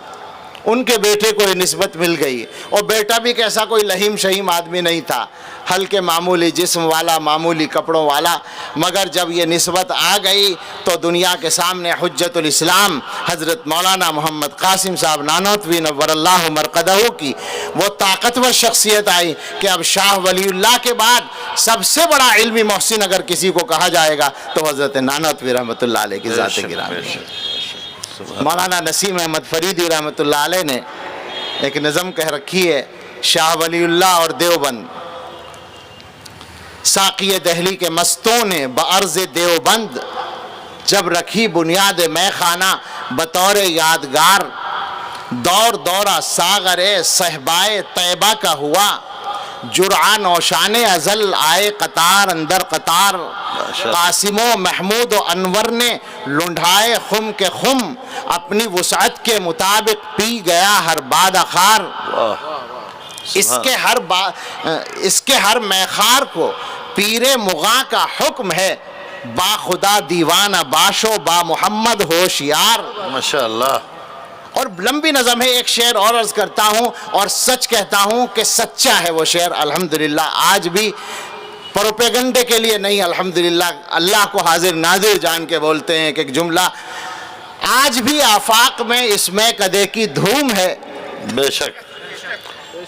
ان کے بیٹے کو یہ نسبت مل گئی، اور بیٹا بھی کیسا کوئی لہیم شہیم آدمی نہیں تھا، ہلکے معمولی جسم والا، معمولی کپڑوں والا، مگر جب یہ نسبت آ گئی تو دنیا کے سامنے حجت الاسلام حضرت مولانا محمد قاسم صاحب نانوتوی نور اللہ مرقدہ کی وہ طاقتور شخصیت آئی کہ اب شاہ ولی اللہ کے بعد سب سے بڑا علمی محسن اگر کسی کو کہا جائے گا تو حضرت نانوتوی رحمۃ اللہ علیہ کی ذات گرامی۔ مولانا نسیم احمد فریدی رحمۃ اللہ علیہ نے ایک نظم کہہ رکھی ہے، شاہ ولی اللہ اور دیوبند، ساقی دہلی کے مستوں نے بعرض دیوبند جب رکھی بنیاد میں خانہ بطور یادگار، دور دورہ ساغر صحبائے طیبہ کا ہوا، جرعہ نوشان ازل آئے قطار اندر قطار، قاسم و محمود و انور نے لنڈھائے خم کے خم، اپنی وسعت کے مطابق پی گیا ہر بادخار۔ اس کے ہر میخار کو پیر مغاں کا حکم ہے، با خدا دیوانہ باشو با محمد ہوشیار۔ ماشاءاللہ۔ اور لمبی نظم ہے، ایک شعر اور عرض کرتا ہوں اور سچ کہتا ہوں کہ سچا ہے وہ شعر الحمدللہ، آج بھی پروپیگنڈے کے لیے نہیں، الحمدللہ اللہ کو حاضر ناظر جان کے بولتے ہیں کہ ایک جملہ، آج بھی آفاق میں اس میں کدے کی دھوم ہے۔ بے شک،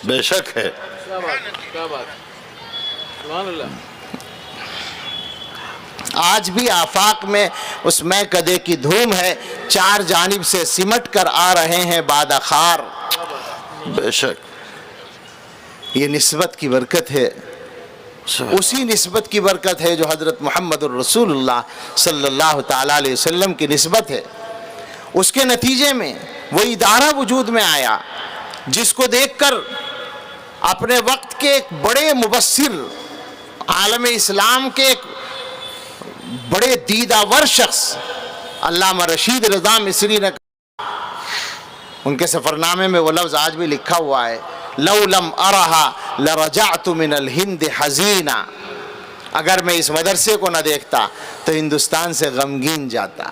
بے شک ہے۔ کیا بات، کیا بات، سبحان اللہ۔ آج بھی آفاق میں اس میں کدے کی دھوم ہے، چار جانب سے سمٹ کر آ رہے ہیں بادخار۔ بے شک۔ یہ نسبت کی برکت ہے، اسی نسبت کی برکت ہے جو حضرت محمد الرسول اللہ صلی اللہ تعالیٰ علیہ وسلم کی نسبت ہے۔ اس کے نتیجے میں وہ ادارہ وجود میں آیا جس کو دیکھ کر اپنے وقت کے ایک بڑے مبصر، عالم اسلام کے ایک بڑے دیدہ شخص علامہ رشید رضا مصری نے کہا، ان کے سفرنامے میں وہ لفظ آج بھی لکھا ہوا ہے، لو لم ارہا لرجعت من الہند حزینا، اگر میں اس مدرسے کو نہ دیکھتا تو ہندوستان سے غمگین جاتا۔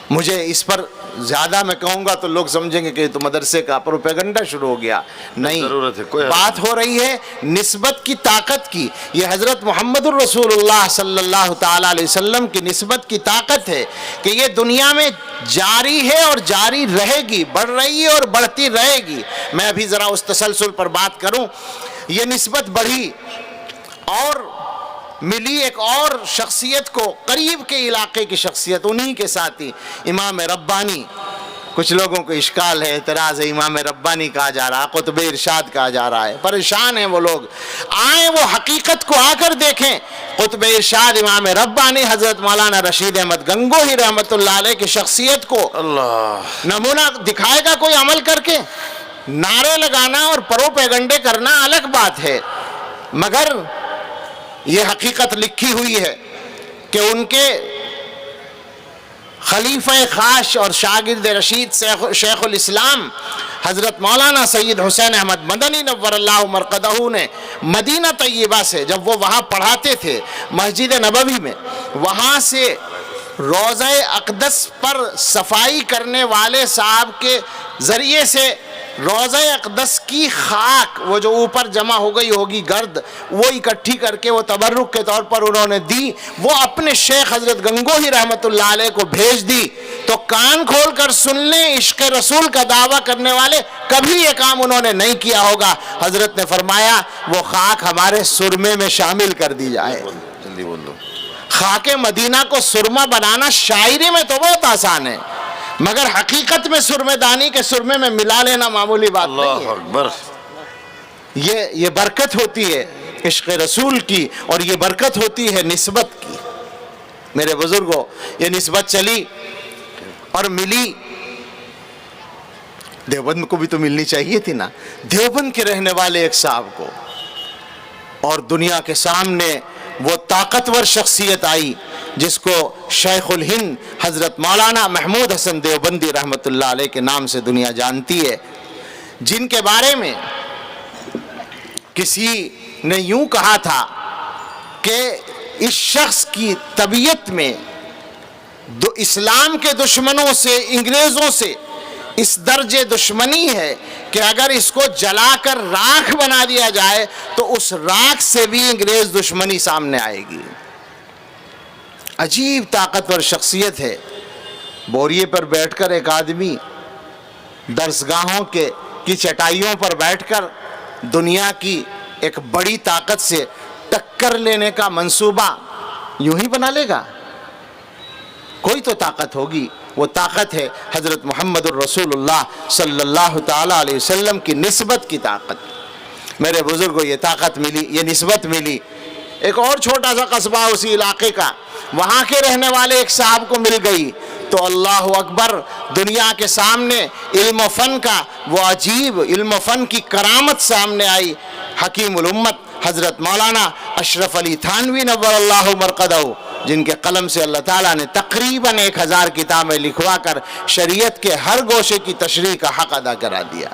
مجھے اس پر زیادہ میں کہوں گا تو لوگ سمجھیں گے کہ تو مدرسے کا پروپیگنڈا شروع ہو گیا، نہیں، ضرورت ہے، کوئی بات ہو رہی ہے نسبت کی طاقت کی۔ یہ حضرت محمد الرسول اللہ صلی اللہ تعالیٰ علیہ وسلم کی نسبت کی طاقت ہے کہ یہ دنیا میں جاری ہے اور جاری رہے گی، بڑھ رہی ہے اور بڑھتی رہے گی۔ میں ابھی ذرا اس تسلسل پر بات کروں۔ یہ نسبت بڑھی اور ملی ایک اور شخصیت کو، قریب کے علاقے کی شخصیت، انہی کے ساتھی امام ربانی۔ کچھ لوگوں کو اشکال ہے، اعتراض ہے، امام ربانی کہا جا رہا ہے، قطب ارشاد کہا جا رہا ہے، پریشان ہیں وہ لوگ۔ آئیں وہ حقیقت کو آ کر دیکھیں، قطب ارشاد امام ربانی حضرت مولانا رشید احمد گنگوہی رحمۃ اللہ علیہ کی شخصیت کو اللہ نمونہ دکھائے گا کوئی عمل کر کے؟ نعرے لگانا اور پروپیگنڈے کرنا الگ بات ہے، مگر یہ حقیقت لکھی ہوئی ہے کہ ان کے خلیفہ خاص اور شاگرد رشید شیخ الاسلام حضرت مولانا سید حسین احمد مدنی نور اللہ مرقدہ نے مدینہ طیبہ سے، جب وہ وہاں پڑھاتے تھے مسجد نبوی میں، وہاں سے روضہ اقدس پر صفائی کرنے والے صاحب کے ذریعے سے روضہ اقدس کی خاک، وہ جو اوپر جمع ہو گئی ہوگی گرد، وہ اکٹھی کر کے وہ تبرک کے طور پر انہوں نے دی، وہ اپنے شیخ حضرت گنگوہی رحمۃ اللہ علیہ کو بھیج دی۔ تو کان کھول کر سن لیں، عشق رسول کا دعویٰ کرنے والے کبھی یہ کام انہوں نے نہیں کیا ہوگا۔ حضرت نے فرمایا وہ خاک ہمارے سرمے میں شامل کر دی جائے۔ جلدی بول دو۔ خاک مدینہ کو سرما بنانا شاعری میں تو بہت آسان ہے، مگر حقیقت میں سرمے دانی کے سرمے میں ملا لینا معمولی بات نہیں اللہ ہے۔ اکبر۔ یہ برکت ہوتی ہے عشق رسول کی، اور یہ برکت ہوتی ہے نسبت کی۔ میرے بزرگوں، یہ نسبت چلی اور ملی، دیوبند کو بھی تو ملنی چاہیے تھی نا، دیوبند کے رہنے والے ایک صاحب کو، اور دنیا کے سامنے وہ طاقتور شخصیت آئی جس کو شیخ الہند حضرت مولانا محمود حسن دیوبندی رحمۃ اللہ علیہ کے نام سے دنیا جانتی ہے، جن کے بارے میں کسی نے یوں کہا تھا کہ اس شخص کی طبیعت میں اسلام کے دشمنوں سے، انگریزوں سے اس درجے دشمنی ہے کہ اگر اس کو جلا کر راکھ بنا دیا جائے تو اس راکھ سے بھی انگریز دشمنی سامنے آئے گی۔ عجیب طاقتور شخصیت ہے۔ بوریے پر بیٹھ کر ایک آدمی درسگاہوں کی چٹائیوں پر بیٹھ کر دنیا کی ایک بڑی طاقت سے ٹکر لینے کا منصوبہ یوں ہی بنا لے گا؟ کوئی تو طاقت ہوگی، وہ طاقت ہے حضرت محمد الرسول اللہ صلی اللہ تعالیٰ علیہ وسلم کی نسبت کی طاقت۔ میرے بزرگوں، یہ طاقت ملی، یہ نسبت ملی۔ ایک اور چھوٹا سا قصبہ اسی علاقے کا، وہاں کے رہنے والے ایک صاحب کو مل گئی تو اللہ اکبر، دنیا کے سامنے علم و فن کا وہ عجیب علم و فن کی کرامت سامنے آئی۔ حکیم الامت حضرت مولانا اشرف علی تھانوی نور اللہ مرقدہ، جن کے قلم سے اللہ تعالیٰ نے تقریباً 1000 کتابیں لکھوا کر شریعت کے ہر گوشے کی تشریح کا حق ادا کرا دیا،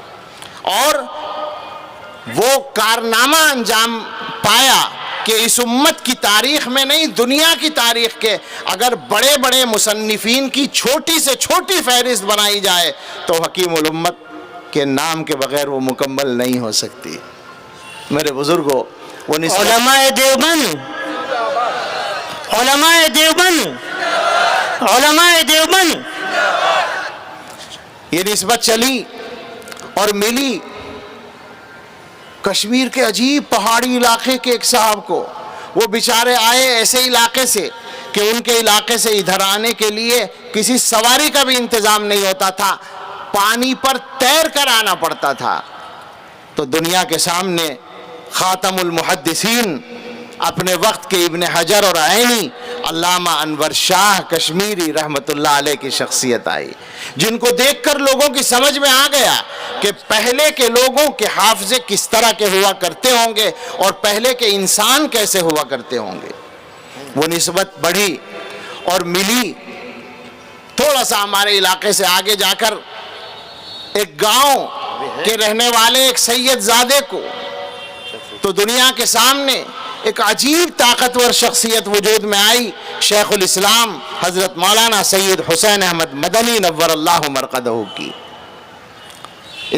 اور وہ کارنامہ انجام پایا کہ اس امت کی تاریخ میں نہیں، دنیا کی تاریخ کے اگر بڑے بڑے مصنفین کی چھوٹی سے چھوٹی فہرست بنائی جائے تو حکیم الامت کے نام کے بغیر وہ مکمل نہیں ہو سکتی۔ میرے بزرگوں، وہ علماء دیوبند، علماء دیوبند، علماء دیوبند، یہ نسبت چلی اور ملی کشمیر کے عجیب پہاڑی علاقے کے ایک صاحب کو۔ وہ بیچارے آئے ایسے علاقے سے کہ ان کے علاقے سے ادھر آنے کے لیے کسی سواری کا بھی انتظام نہیں ہوتا تھا، پانی پر تیر کر آنا پڑتا تھا۔ تو دنیا کے سامنے خاتم المحدثین، اپنے وقت کے ابن حجر اور عینی علامہ انور شاہ کشمیری رحمت اللہ علیہ کی شخصیت آئی، جن کو دیکھ کر لوگوں کی سمجھ میں آ گیا کہ پہلے کے لوگوں کے حافظے کس طرح کے ہوا کرتے ہوں گے اور پہلے کے انسان کیسے ہوا کرتے ہوں گے۔ وہ نسبت بڑھی اور ملی۔ تھوڑا سا ہمارے علاقے سے آگے جا کر ایک گاؤں کے رہنے والے ایک سید زادے کو تو دنیا کے سامنے ایک عجیب طاقتور شخصیت وجود میں آئی، شیخ الاسلام حضرت مولانا سید حسین احمد مدنی نور اللہ مرقدہ کی۔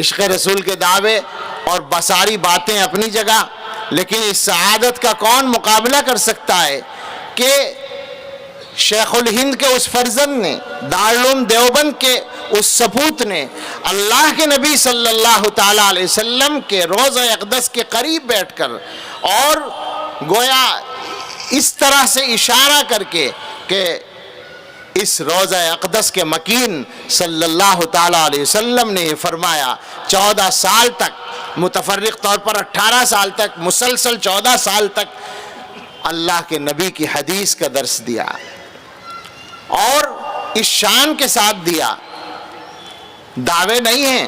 عشق رسول کے دعوے اور بساری باتیں اپنی جگہ، لیکن اس سعادت کا کون مقابلہ کر سکتا ہے کہ شیخ الہند کے اس فرزند نے، دارالعلوم دیوبند کے اس سپوت نے اللہ کے نبی صلی اللہ تعالیٰ علیہ وسلم کے روضہ اقدس کے قریب بیٹھ کر اور گویا اس طرح سے اشارہ کر کے کہ اس روضہ اقدس کے مکین صلی اللہ تعالیٰ علیہ وسلم نے فرمایا 14 سال تک، متفرق طور پر 18 سال تک، مسلسل 14 سال تک اللہ کے نبی کی حدیث کا درس دیا، اور اس شان کے ساتھ دیا۔ دعوے نہیں ہیں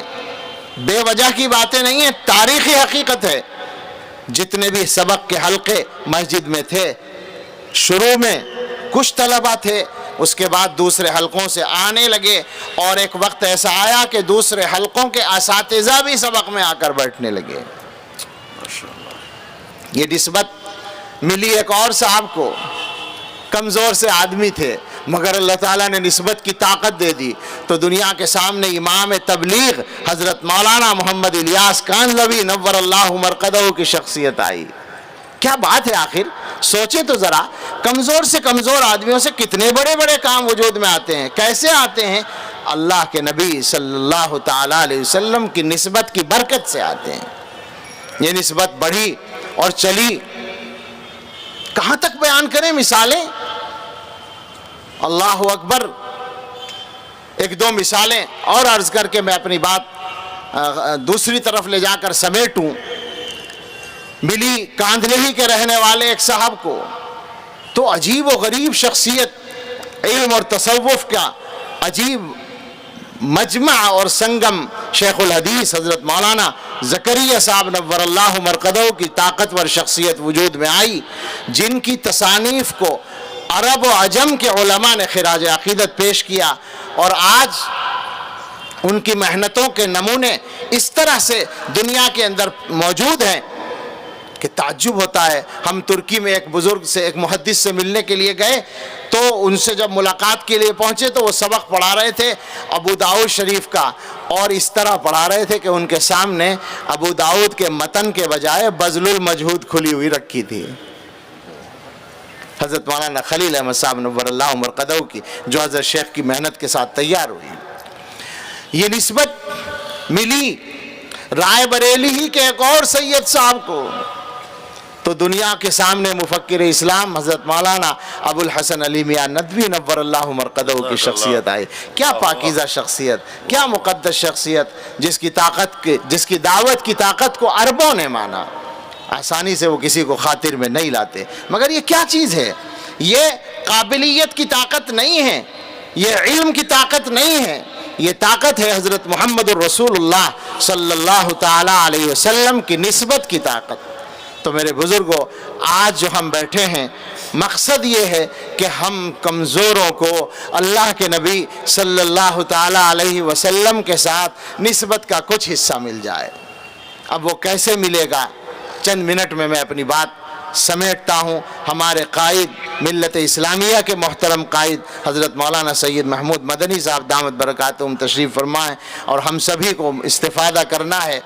بے وجہ کی باتیں نہیں ہیں، تاریخی حقیقت ہے۔ جتنے بھی سبق کے حلقے مسجد میں تھے، شروع میں کچھ طلبہ تھے، اس کے بعد دوسرے حلقوں سے آنے لگے، اور ایک وقت ایسا آیا کہ دوسرے حلقوں کے اساتذہ بھی سبق میں آ کر بیٹھنے لگے۔ یہ نسبت ملی ایک اور صاحب کو، کمزور سے آدمی تھے، مگر اللہ تعالیٰ نے نسبت کی طاقت دے دی تو دنیا کے سامنے امام تبلیغ حضرت مولانا محمد الیاس کاندھلوی نور اللہ مرقدہ کی شخصیت آئی۔ کیا بات ہے آخر، سوچیں تو ذرا، کمزور سے کمزور آدمیوں سے کتنے بڑے بڑے کام وجود میں آتے ہیں۔ کیسے آتے ہیں؟ اللہ کے نبی صلی اللہ تعالیٰ علیہ وسلم کی نسبت کی برکت سے آتے ہیں۔ یہ نسبت بڑھی اور چلی، کہاں تک بیان کریں مثالیں؟ اللہ اکبر۔ ایک دو مثالیں اور عرض کر کے میں اپنی بات دوسری طرف لے جا کر سمیٹوں۔ ملی کاندھلہی کے رہنے والے ایک صاحب کو، تو عجیب و غریب شخصیت، علم اور تصوف کا عجیب مجمع اور سنگم، شیخ الحدیث حضرت مولانا زکریا صاحب نور اللہ مرقدہ کی طاقتور شخصیت وجود میں آئی، جن کی تصانیف کو عرب و عجم کے علماء نے خراج عقیدت پیش کیا، اور آج ان کی محنتوں کے نمونے اس طرح سے دنیا کے اندر موجود ہیں کہ تعجب ہوتا ہے۔ ہم ترکی میں ایک بزرگ سے، ایک محدث سے ملنے کے لیے گئے، تو ان سے جب ملاقات کے لیے پہنچے تو وہ سبق پڑھا رہے تھے ابو داؤد شریف کا، اور اس طرح پڑھا رہے تھے کہ ان کے سامنے ابو داؤد کے متن کے بجائے بذل المجہود کھلی ہوئی رکھی تھی، حضرت مولانا خلیل احمد صاحب نور اللہ مرقدہ کی، جو حضرت شیخ کی محنت کے ساتھ تیار ہوئی۔ یہ نسبت ملی رائے بریلی ہی کے ایک اور سید صاحب کو، تو دنیا کے سامنے مفکر اسلام حضرت مولانا ابو الحسن علی میاں ندوی نور اللہ مرقدہ کی شخصیت آئی۔ کیا پاکیزہ شخصیت، کیا مقدس شخصیت، جس کی دعوت کی طاقت کو عربوں نے مانا۔ آسانی سے وہ کسی کو خاطر میں نہیں لاتے، مگر یہ کیا چیز ہے؟ یہ قابلیت کی طاقت نہیں ہے، یہ علم کی طاقت نہیں ہے، یہ طاقت ہے حضرت محمد الرسول اللہ صلی اللہ تعالیٰ علیہ وسلم کی نسبت کی طاقت۔ تو میرے بزرگوں، آج جو ہم بیٹھے ہیں، مقصد یہ ہے کہ ہم کمزوروں کو اللہ کے نبی صلی اللہ تعالیٰ علیہ وسلم کے ساتھ نسبت کا کچھ حصہ مل جائے۔ اب وہ کیسے ملے گا؟ چند منٹ میں اپنی بات سمیٹتا ہوں۔ ہمارے قائد ملت اسلامیہ کے محترم قائد حضرت مولانا سید محمود مدنی صاحب دامت برکاتہم تشریف فرمائیں، اور ہم سبھی کو استفادہ کرنا ہے۔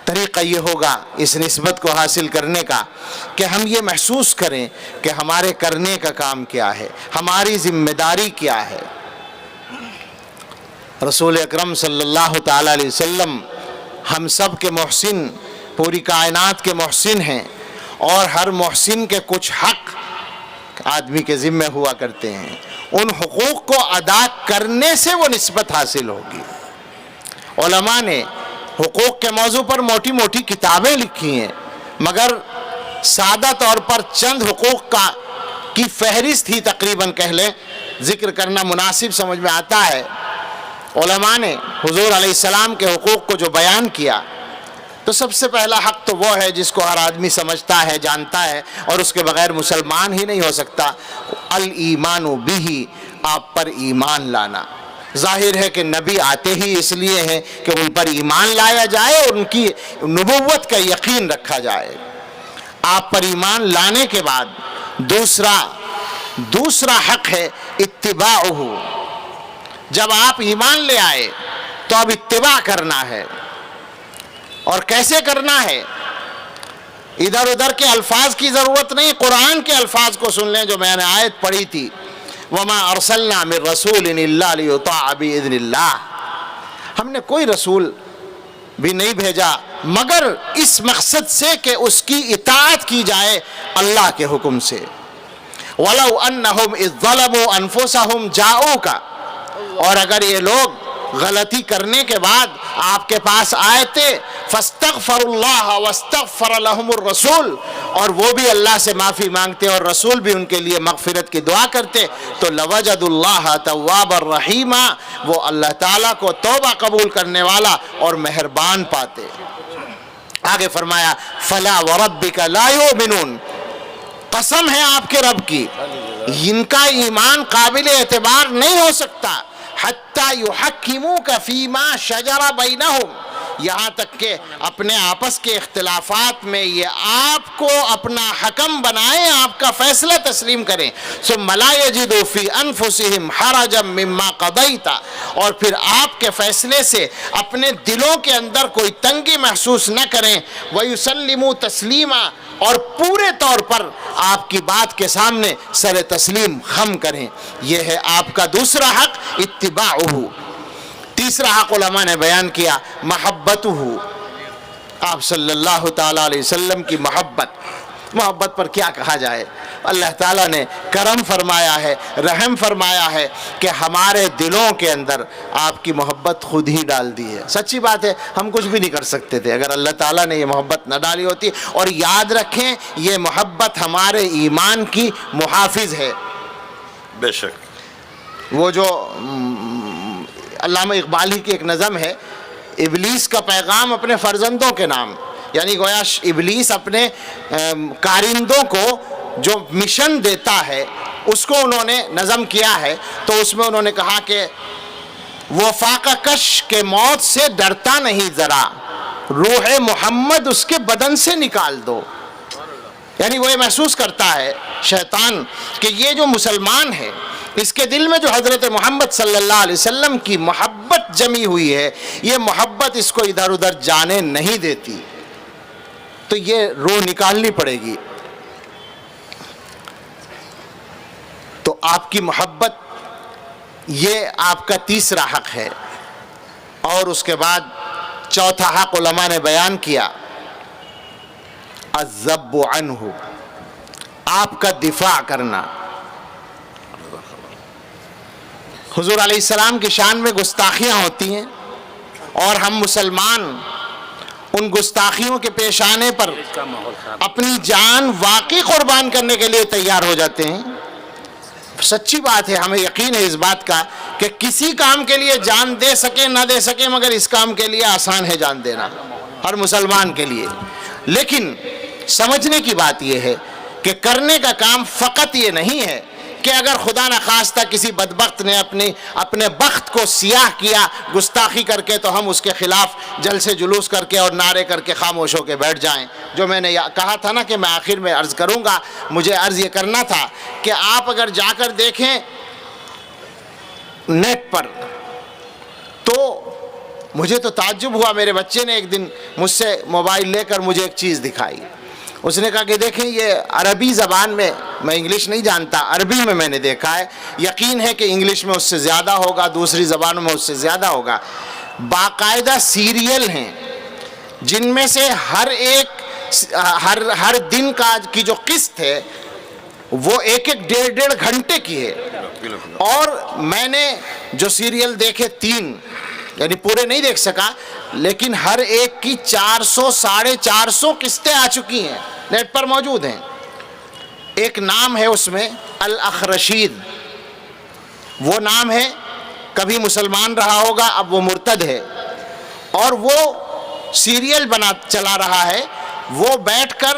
طریقہ یہ ہوگا اس نسبت کو حاصل کرنے کا کہ ہم یہ محسوس کریں کہ ہمارے کرنے کا کام کیا ہے، ہماری ذمہ داری کیا ہے۔ رسول اکرم صلی اللہ تعالیٰ علیہ وسلم ہم سب کے محسن، پوری کائنات کے محسن ہیں، اور ہر محسن کے کچھ حق آدمی کے ذمہ ہوا کرتے ہیں۔ ان حقوق کو ادا کرنے سے وہ نسبت حاصل ہوگی۔ علماء نے حقوق کے موضوع پر موٹی موٹی کتابیں لکھی ہیں، مگر سادہ طور پر چند حقوق کی فہرست ہی تقریباً کہہ لیں ذکر کرنا مناسب سمجھ میں آتا ہے۔ علماء نے حضور علیہ السلام کے حقوق کو جو بیان کیا، تو سب سے پہلا حق تو وہ ہے جس کو ہر آدمی سمجھتا ہے، جانتا ہے، اور اس کے بغیر مسلمان ہی نہیں ہو سکتا، الایمان بہ، آپ پر ایمان لانا۔ ظاہر ہے کہ نبی آتے ہی اس لیے ہیں کہ ان پر ایمان لایا جائے اور ان کی نبوت کا یقین رکھا جائے۔ آپ پر ایمان لانے کے بعد دوسرا حق ہے اتباعہ۔ جب آپ ایمان لے آئے تو اب اتباع کرنا ہے، اور کیسے کرنا ہے؟ ادھر ادھر کے الفاظ کی ضرورت نہیں، قرآن کے الفاظ کو سن لیں جو میں نے آیت پڑھی تھی، وَمَا أَرْسَلْنَا مِن رَسُولٍ إِلَّا لِيُطَاعَ بِإِذْنِ اللَّهِ، ہم نے کوئی رسول بھی نہیں بھیجا مگر اس مقصد سے کہ اس کی اطاعت کی جائے اللہ کے حکم سے۔ وَلَوْ أَنَّهُمْ إِذْ ظَلَمُوا أَنفُسَهُمْ جَاءُوكَ، اور اگر یہ لوگ غلطی کرنے کے بعد آپ کے پاس آئے تھے، فاستغفر اللہ واستغفر لهم الرسول، اور وہ بھی اللہ سے معافی مانگتے اور رسول بھی ان کے لیے مغفرت کی دعا کرتے، تو لوجد اللہ توابا رحیما، وہ اللہ تعالیٰ کو توبہ قبول کرنے والا اور مہربان پاتے۔ آگے فرمایا فلا وربک لا یؤمنون، قسم ہے آپ کے رب کی، ان کا ایمان قابل اعتبار نہیں ہو سکتا، حتی یحکموک فیما شجر بینہم، یہاں تک کہ اپنے آپس کے اختلافات میں یہ آپ کو اپنا حکم بنائیں، آپ کا فیصلہ تسلیم کریں، ثم لا یجدوا فی انفسہم حرجا مما قضیت، اور پھر آپ کے فیصلے سے اپنے دلوں کے اندر کوئی تنگی محسوس نہ کریں، ویسلموا تسلیما، اور پورے طور پر آپ کی بات کے سامنے سر تسلیم خم کریں۔ یہ ہے آپ کا دوسرا حق، اتباعہ۔ تیسرا حق علماء نے بیان کیا محبتہ، آپ صلی اللہ تعالیٰ علیہ وسلم کی محبت پر کیا کہا جائے۔ اللہ تعالیٰ نے کرم فرمایا ہے، رحم فرمایا ہے کہ ہمارے دلوں کے اندر آپ کی محبت خود ہی ڈال دی ہے۔ سچی بات ہے، ہم کچھ بھی نہیں کر سکتے تھے اگر اللہ تعالیٰ نے یہ محبت نہ ڈالی ہوتی، اور یاد رکھیں یہ محبت ہمارے ایمان کی محافظ ہے۔ بے شک۔ وہ جو علامہ اقبال ہی کی ایک نظم ہے، ابلیس کا پیغام اپنے فرزندوں کے نام، یعنی گویا ابلیس اپنے کارندوں کو جو مشن دیتا ہے اس کو انہوں نے نظم کیا ہے، تو اس میں انہوں نے کہا کہ وہ فاقہ کش کے موت سے ڈرتا نہیں ذرا، روح محمد اس کے بدن سے نکال دو، یعنی وہ یہ محسوس کرتا ہے شیطان کہ یہ جو مسلمان ہے اس کے دل میں جو حضرت محمد صلی اللہ علیہ وسلم کی محبت جمی ہوئی ہے، یہ محبت اس کو ادھر ادھر جانے نہیں دیتی، تو یہ روح نکالنی پڑے گی۔ تو آپ کی محبت یہ آپ کا تیسرا حق ہے۔ اور اس کے بعد چوتھا حق علماء نے بیان کیا الذب عنہ، آپ کا دفاع کرنا۔ حضور علیہ السلام کی شان میں گستاخیاں ہوتی ہیں، اور ہم مسلمان ان گستاخیوں کے پیش آنے پر اپنی جان واقعی قربان کرنے کے لیے تیار ہو جاتے ہیں۔ سچی بات ہے، ہمیں یقین ہے اس بات کا کہ کسی کام کے لیے جان دے سکیں نہ دے سکیں، مگر اس کام کے لیے آسان ہے جان دینا ہر مسلمان کے لیے۔ لیکن سمجھنے کی بات یہ ہے کہ کرنے کا کام فقط یہ نہیں ہے کہ اگر خدا نخواستہ کسی بدبخت نے اپنے بخت کو سیاہ کیا گستاخی کر کے، تو ہم اس کے خلاف جلسے جلوس کر کے اور نعرے کر کے خاموش ہو کے بیٹھ جائیں۔ جو میں نے کہا تھا نا کہ میں آخر میں عرض کروں گا، مجھے عرض یہ کرنا تھا کہ آپ اگر جا کر دیکھیں نیٹ پر، تو مجھے تو تعجب ہوا، میرے بچے نے ایک دن مجھ سے موبائل لے کر مجھے ایک چیز دکھائی، اس نے کہا کہ دیکھیں یہ عربی زبان میں انگلش نہیں جانتا، عربی میں نے دیکھا ہے، یقین ہے کہ انگلش میں اس سے زیادہ ہوگا، دوسری زبانوں میں اس سے زیادہ ہوگا، باقاعدہ سیریل ہیں جن میں سے ہر دن کی جو قسط ہے وہ ایک ڈیڑھ گھنٹے کی ہے، اور میں نے جو سیریل دیکھے 3، یعنی پورے نہیں دیکھ سکا، لیکن ہر ایک کی 400 ساڑھے 400 قسطیں آ چکی ہیں، نیٹ پر موجود ہیں۔ ایک نام ہے اس میں الاخرشید، وہ نام ہے، کبھی مسلمان رہا ہوگا، اب وہ مرتد ہے، اور وہ سیریل چلا رہا ہے، وہ بیٹھ کر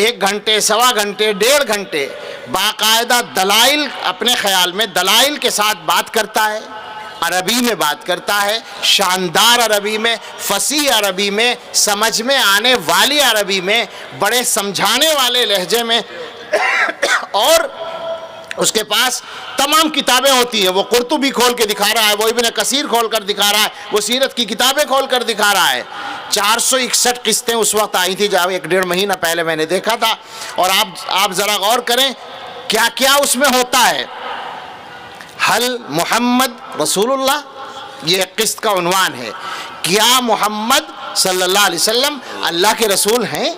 1 گھنٹے، 1.25 گھنٹے، 1.5 گھنٹے باقاعدہ دلائل، اپنے خیال میں دلائل کے ساتھ بات کرتا ہے، عربی میں بات کرتا ہے، شاندار عربی میں، فصیح عربی میں، سمجھ میں آنے والی عربی میں، بڑے سمجھانے والے لہجے میں، اور اس کے پاس تمام کتابیں ہوتی ہیں، وہ قرطبی کھول کے دکھا رہا ہے، وہ ابن کثیر کھول کر دکھا رہا ہے، وہ سیرت کی کتابیں کھول کر دکھا رہا ہے۔ 461 قسطیں اس وقت آئی تھی جب 1.5 مہینہ پہلے میں نے دیکھا تھا، اور آپ ذرا غور کریں کیا کیا اس میں ہوتا ہے۔ حل محمد رسول اللہ، یہ ایک قسط کا عنوان ہے، کیا محمد صلی اللہ علیہ وسلم اللہ کے رسول ہیں؟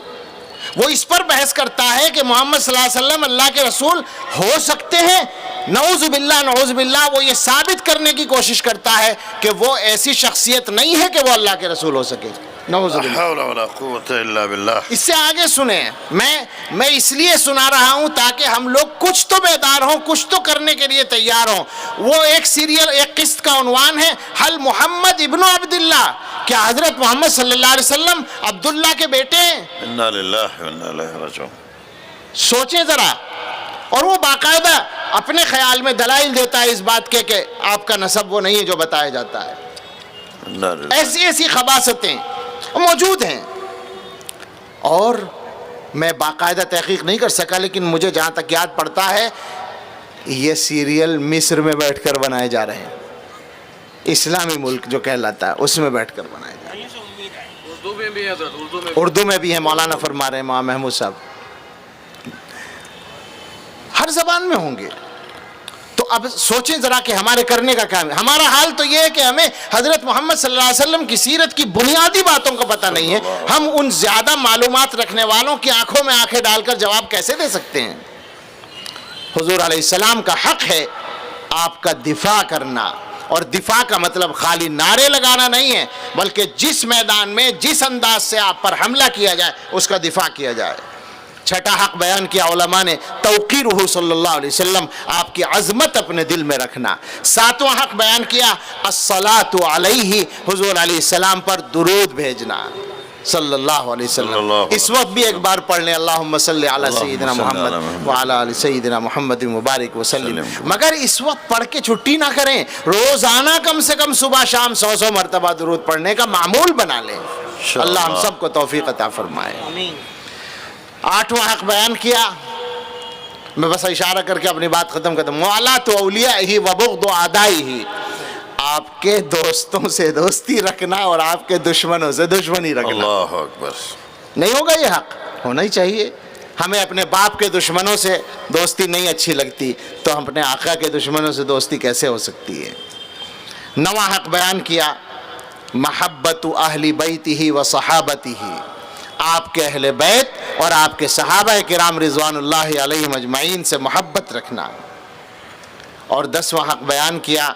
وہ اس پر بحث کرتا ہے کہ محمد صلی اللہ علیہ وسلم اللہ کے رسول ہو سکتے ہیں، نعوذ باللہ نعوذ باللہ، وہ یہ ثابت کرنے کی کوشش کرتا ہے کہ وہ ایسی شخصیت نہیں ہے کہ وہ اللہ کے رسول ہو سکے۔ نعوذ لا باللہ. حول ولا قوة الا باللہ. اس سے آگے سنیں. میں اس لیے سنا رہا ہوں تاکہ ہم لوگ کچھ تو بیدار ہوں, کچھ تو کرنے کے لیے تیار ہوں. وہ ایک سیریل, ایک قسط کا عنوان ہے حل محمد ابن عبداللہ, کیا حضرت محمد صلی اللہ علیہ وسلم عبداللہ کے بیٹے ہیں؟ انا للہ و انا الیہ راجعون. سوچیں ذرا. اور وہ باقاعدہ اپنے خیال میں دلائل دیتا ہے اس بات کے کہ آپ کا نسب وہ نہیں ہے جو بتایا جاتا ہے. انا للہ. ایسی ایسی خباثتیں موجود ہیں. اور میں باقاعدہ تحقیق نہیں کر سکا, لیکن مجھے جہاں تک یاد پڑتا ہے یہ سیریل مصر میں بیٹھ کر بنائے جا رہے ہیں, اسلامی ملک جو کہلاتا ہے اس میں بیٹھ کر بنائے جا رہے ہیں. اردو میں بھی ہے حضرت, اردو میں بھی ہیں, مولانا فرما رہے ہیں مولانا محمود صاحب, ہر زبان میں ہوں گے. تو اب سوچیں ذرا کہ ہمارے کرنے کا کام ہے. ہمارا حال تو یہ ہے کہ ہمیں حضرت محمد صلی اللہ علیہ وسلم کی سیرت کی بنیادی باتوں کا پتہ نہیں ہے. ہم ان زیادہ معلومات رکھنے والوں کی آنکھوں میں آنکھیں ڈال کر جواب کیسے دے سکتے ہیں؟ حضور علیہ السلام کا حق ہے آپ کا دفاع کرنا, اور دفاع کا مطلب خالی نعرے لگانا نہیں ہے, بلکہ جس میدان میں جس انداز سے آپ پر حملہ کیا جائے اس کا دفاع کیا جائے. چھٹا حق بیان کیا علماء نے توقیرہ صلی اللہ علیہ وسلم, آپ کی عظمت اپنے دل میں رکھنا. ساتواں حق بیان کیا الصلاۃ علیہ, حضور علیہ السلام پر درود بھیجنا صلی اللہ علیہ وسلم. اس وقت بھی ایک بار پڑھ لیں اللہم صلی علی سیدنا محمد وعلی آل سیدنا محمد مبارک وسلم. مگر اس وقت پڑھ کے چھٹی نہ کریں, روزانہ کم سے کم صبح شام 100 مرتبہ درود پڑھنے کا معمول بنا لیں. اللہ ہم سب کو توفیق عطا فرمائے. آمین. آٹھواں حق بیان کیا, میں بس اشارہ کر کے اپنی بات ختم کرتا ہوں. موالات اولیائہ و بغض اعدائہ, آپ کے دوستوں سے دوستی رکھنا اور آپ کے دشمنوں سے دشمنی رکھنا. اللہ اکبر. نہیں ہوگا یہ حق, ہونا ہی چاہیے. ہمیں اپنے باپ کے دشمنوں سے دوستی نہیں اچھی لگتی تو ہم اپنے آقا کے دشمنوں سے دوستی کیسے ہو سکتی ہے؟ نواں حق بیان کیا محبت اہل بیتہ و صحابتہ, آپ کے اہل بیت اور آپ کے صحابہ کرام رضوان اللہ علیہم اجمعین سے محبت رکھنا. اور 10واں حق بیان کیا,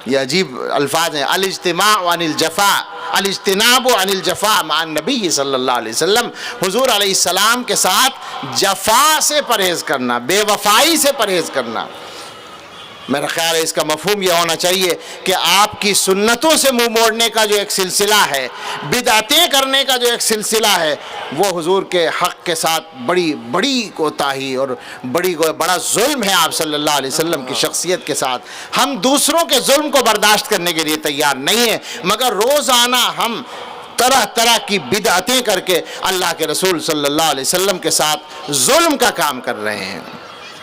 یہ عجیب الفاظ ہیں, الاجتماع عن الجفا, الاجتناب عن الجفا مع النبی صلی اللہ علیہ وسلم, حضور علیہ السلام کے ساتھ جفا سے پرہیز کرنا, بے وفائی سے پرہیز کرنا. میرا خیال ہے اس کا مفہوم یہ ہونا چاہیے کہ آپ کی سنتوں سے منہ موڑنے کا جو ایک سلسلہ ہے, بدعتیں کرنے کا جو ایک سلسلہ ہے, وہ حضور کے حق کے ساتھ بڑی کوتاہی اور بڑا ظلم ہے آپ صلی اللہ علیہ وسلم کی شخصیت کے ساتھ. ہم دوسروں کے ظلم کو برداشت کرنے کے لیے تیار نہیں ہیں, مگر روزانہ ہم طرح طرح کی بدعتیں کر کے اللہ کے رسول صلی اللہ علیہ وسلم کے ساتھ ظلم کا کام کر رہے ہیں.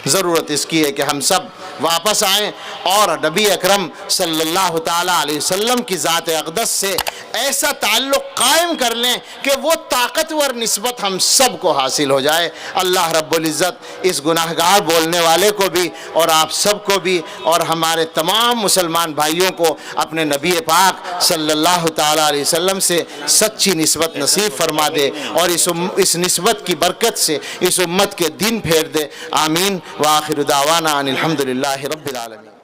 ضرورت اس کی ہے کہ ہم سب واپس آئیں اور نبی اکرم صلی اللہ تعالیٰ علیہ وسلم کی ذات اقدس سے ایسا تعلق قائم کر لیں کہ وہ طاقتور نسبت ہم سب کو حاصل ہو جائے. اللہ رب العزت اس گناہگار بولنے والے کو بھی اور آپ سب کو بھی اور ہمارے تمام مسلمان بھائیوں کو اپنے نبی پاک صلی اللہ تعالیٰ علیہ وسلم سے سچی نسبت نصیب فرما دے اور اس نسبت کی برکت سے اس امت کے دن پھیر دے. آمین. وآخر دعوانا ان الحمد للہ رب العالمین.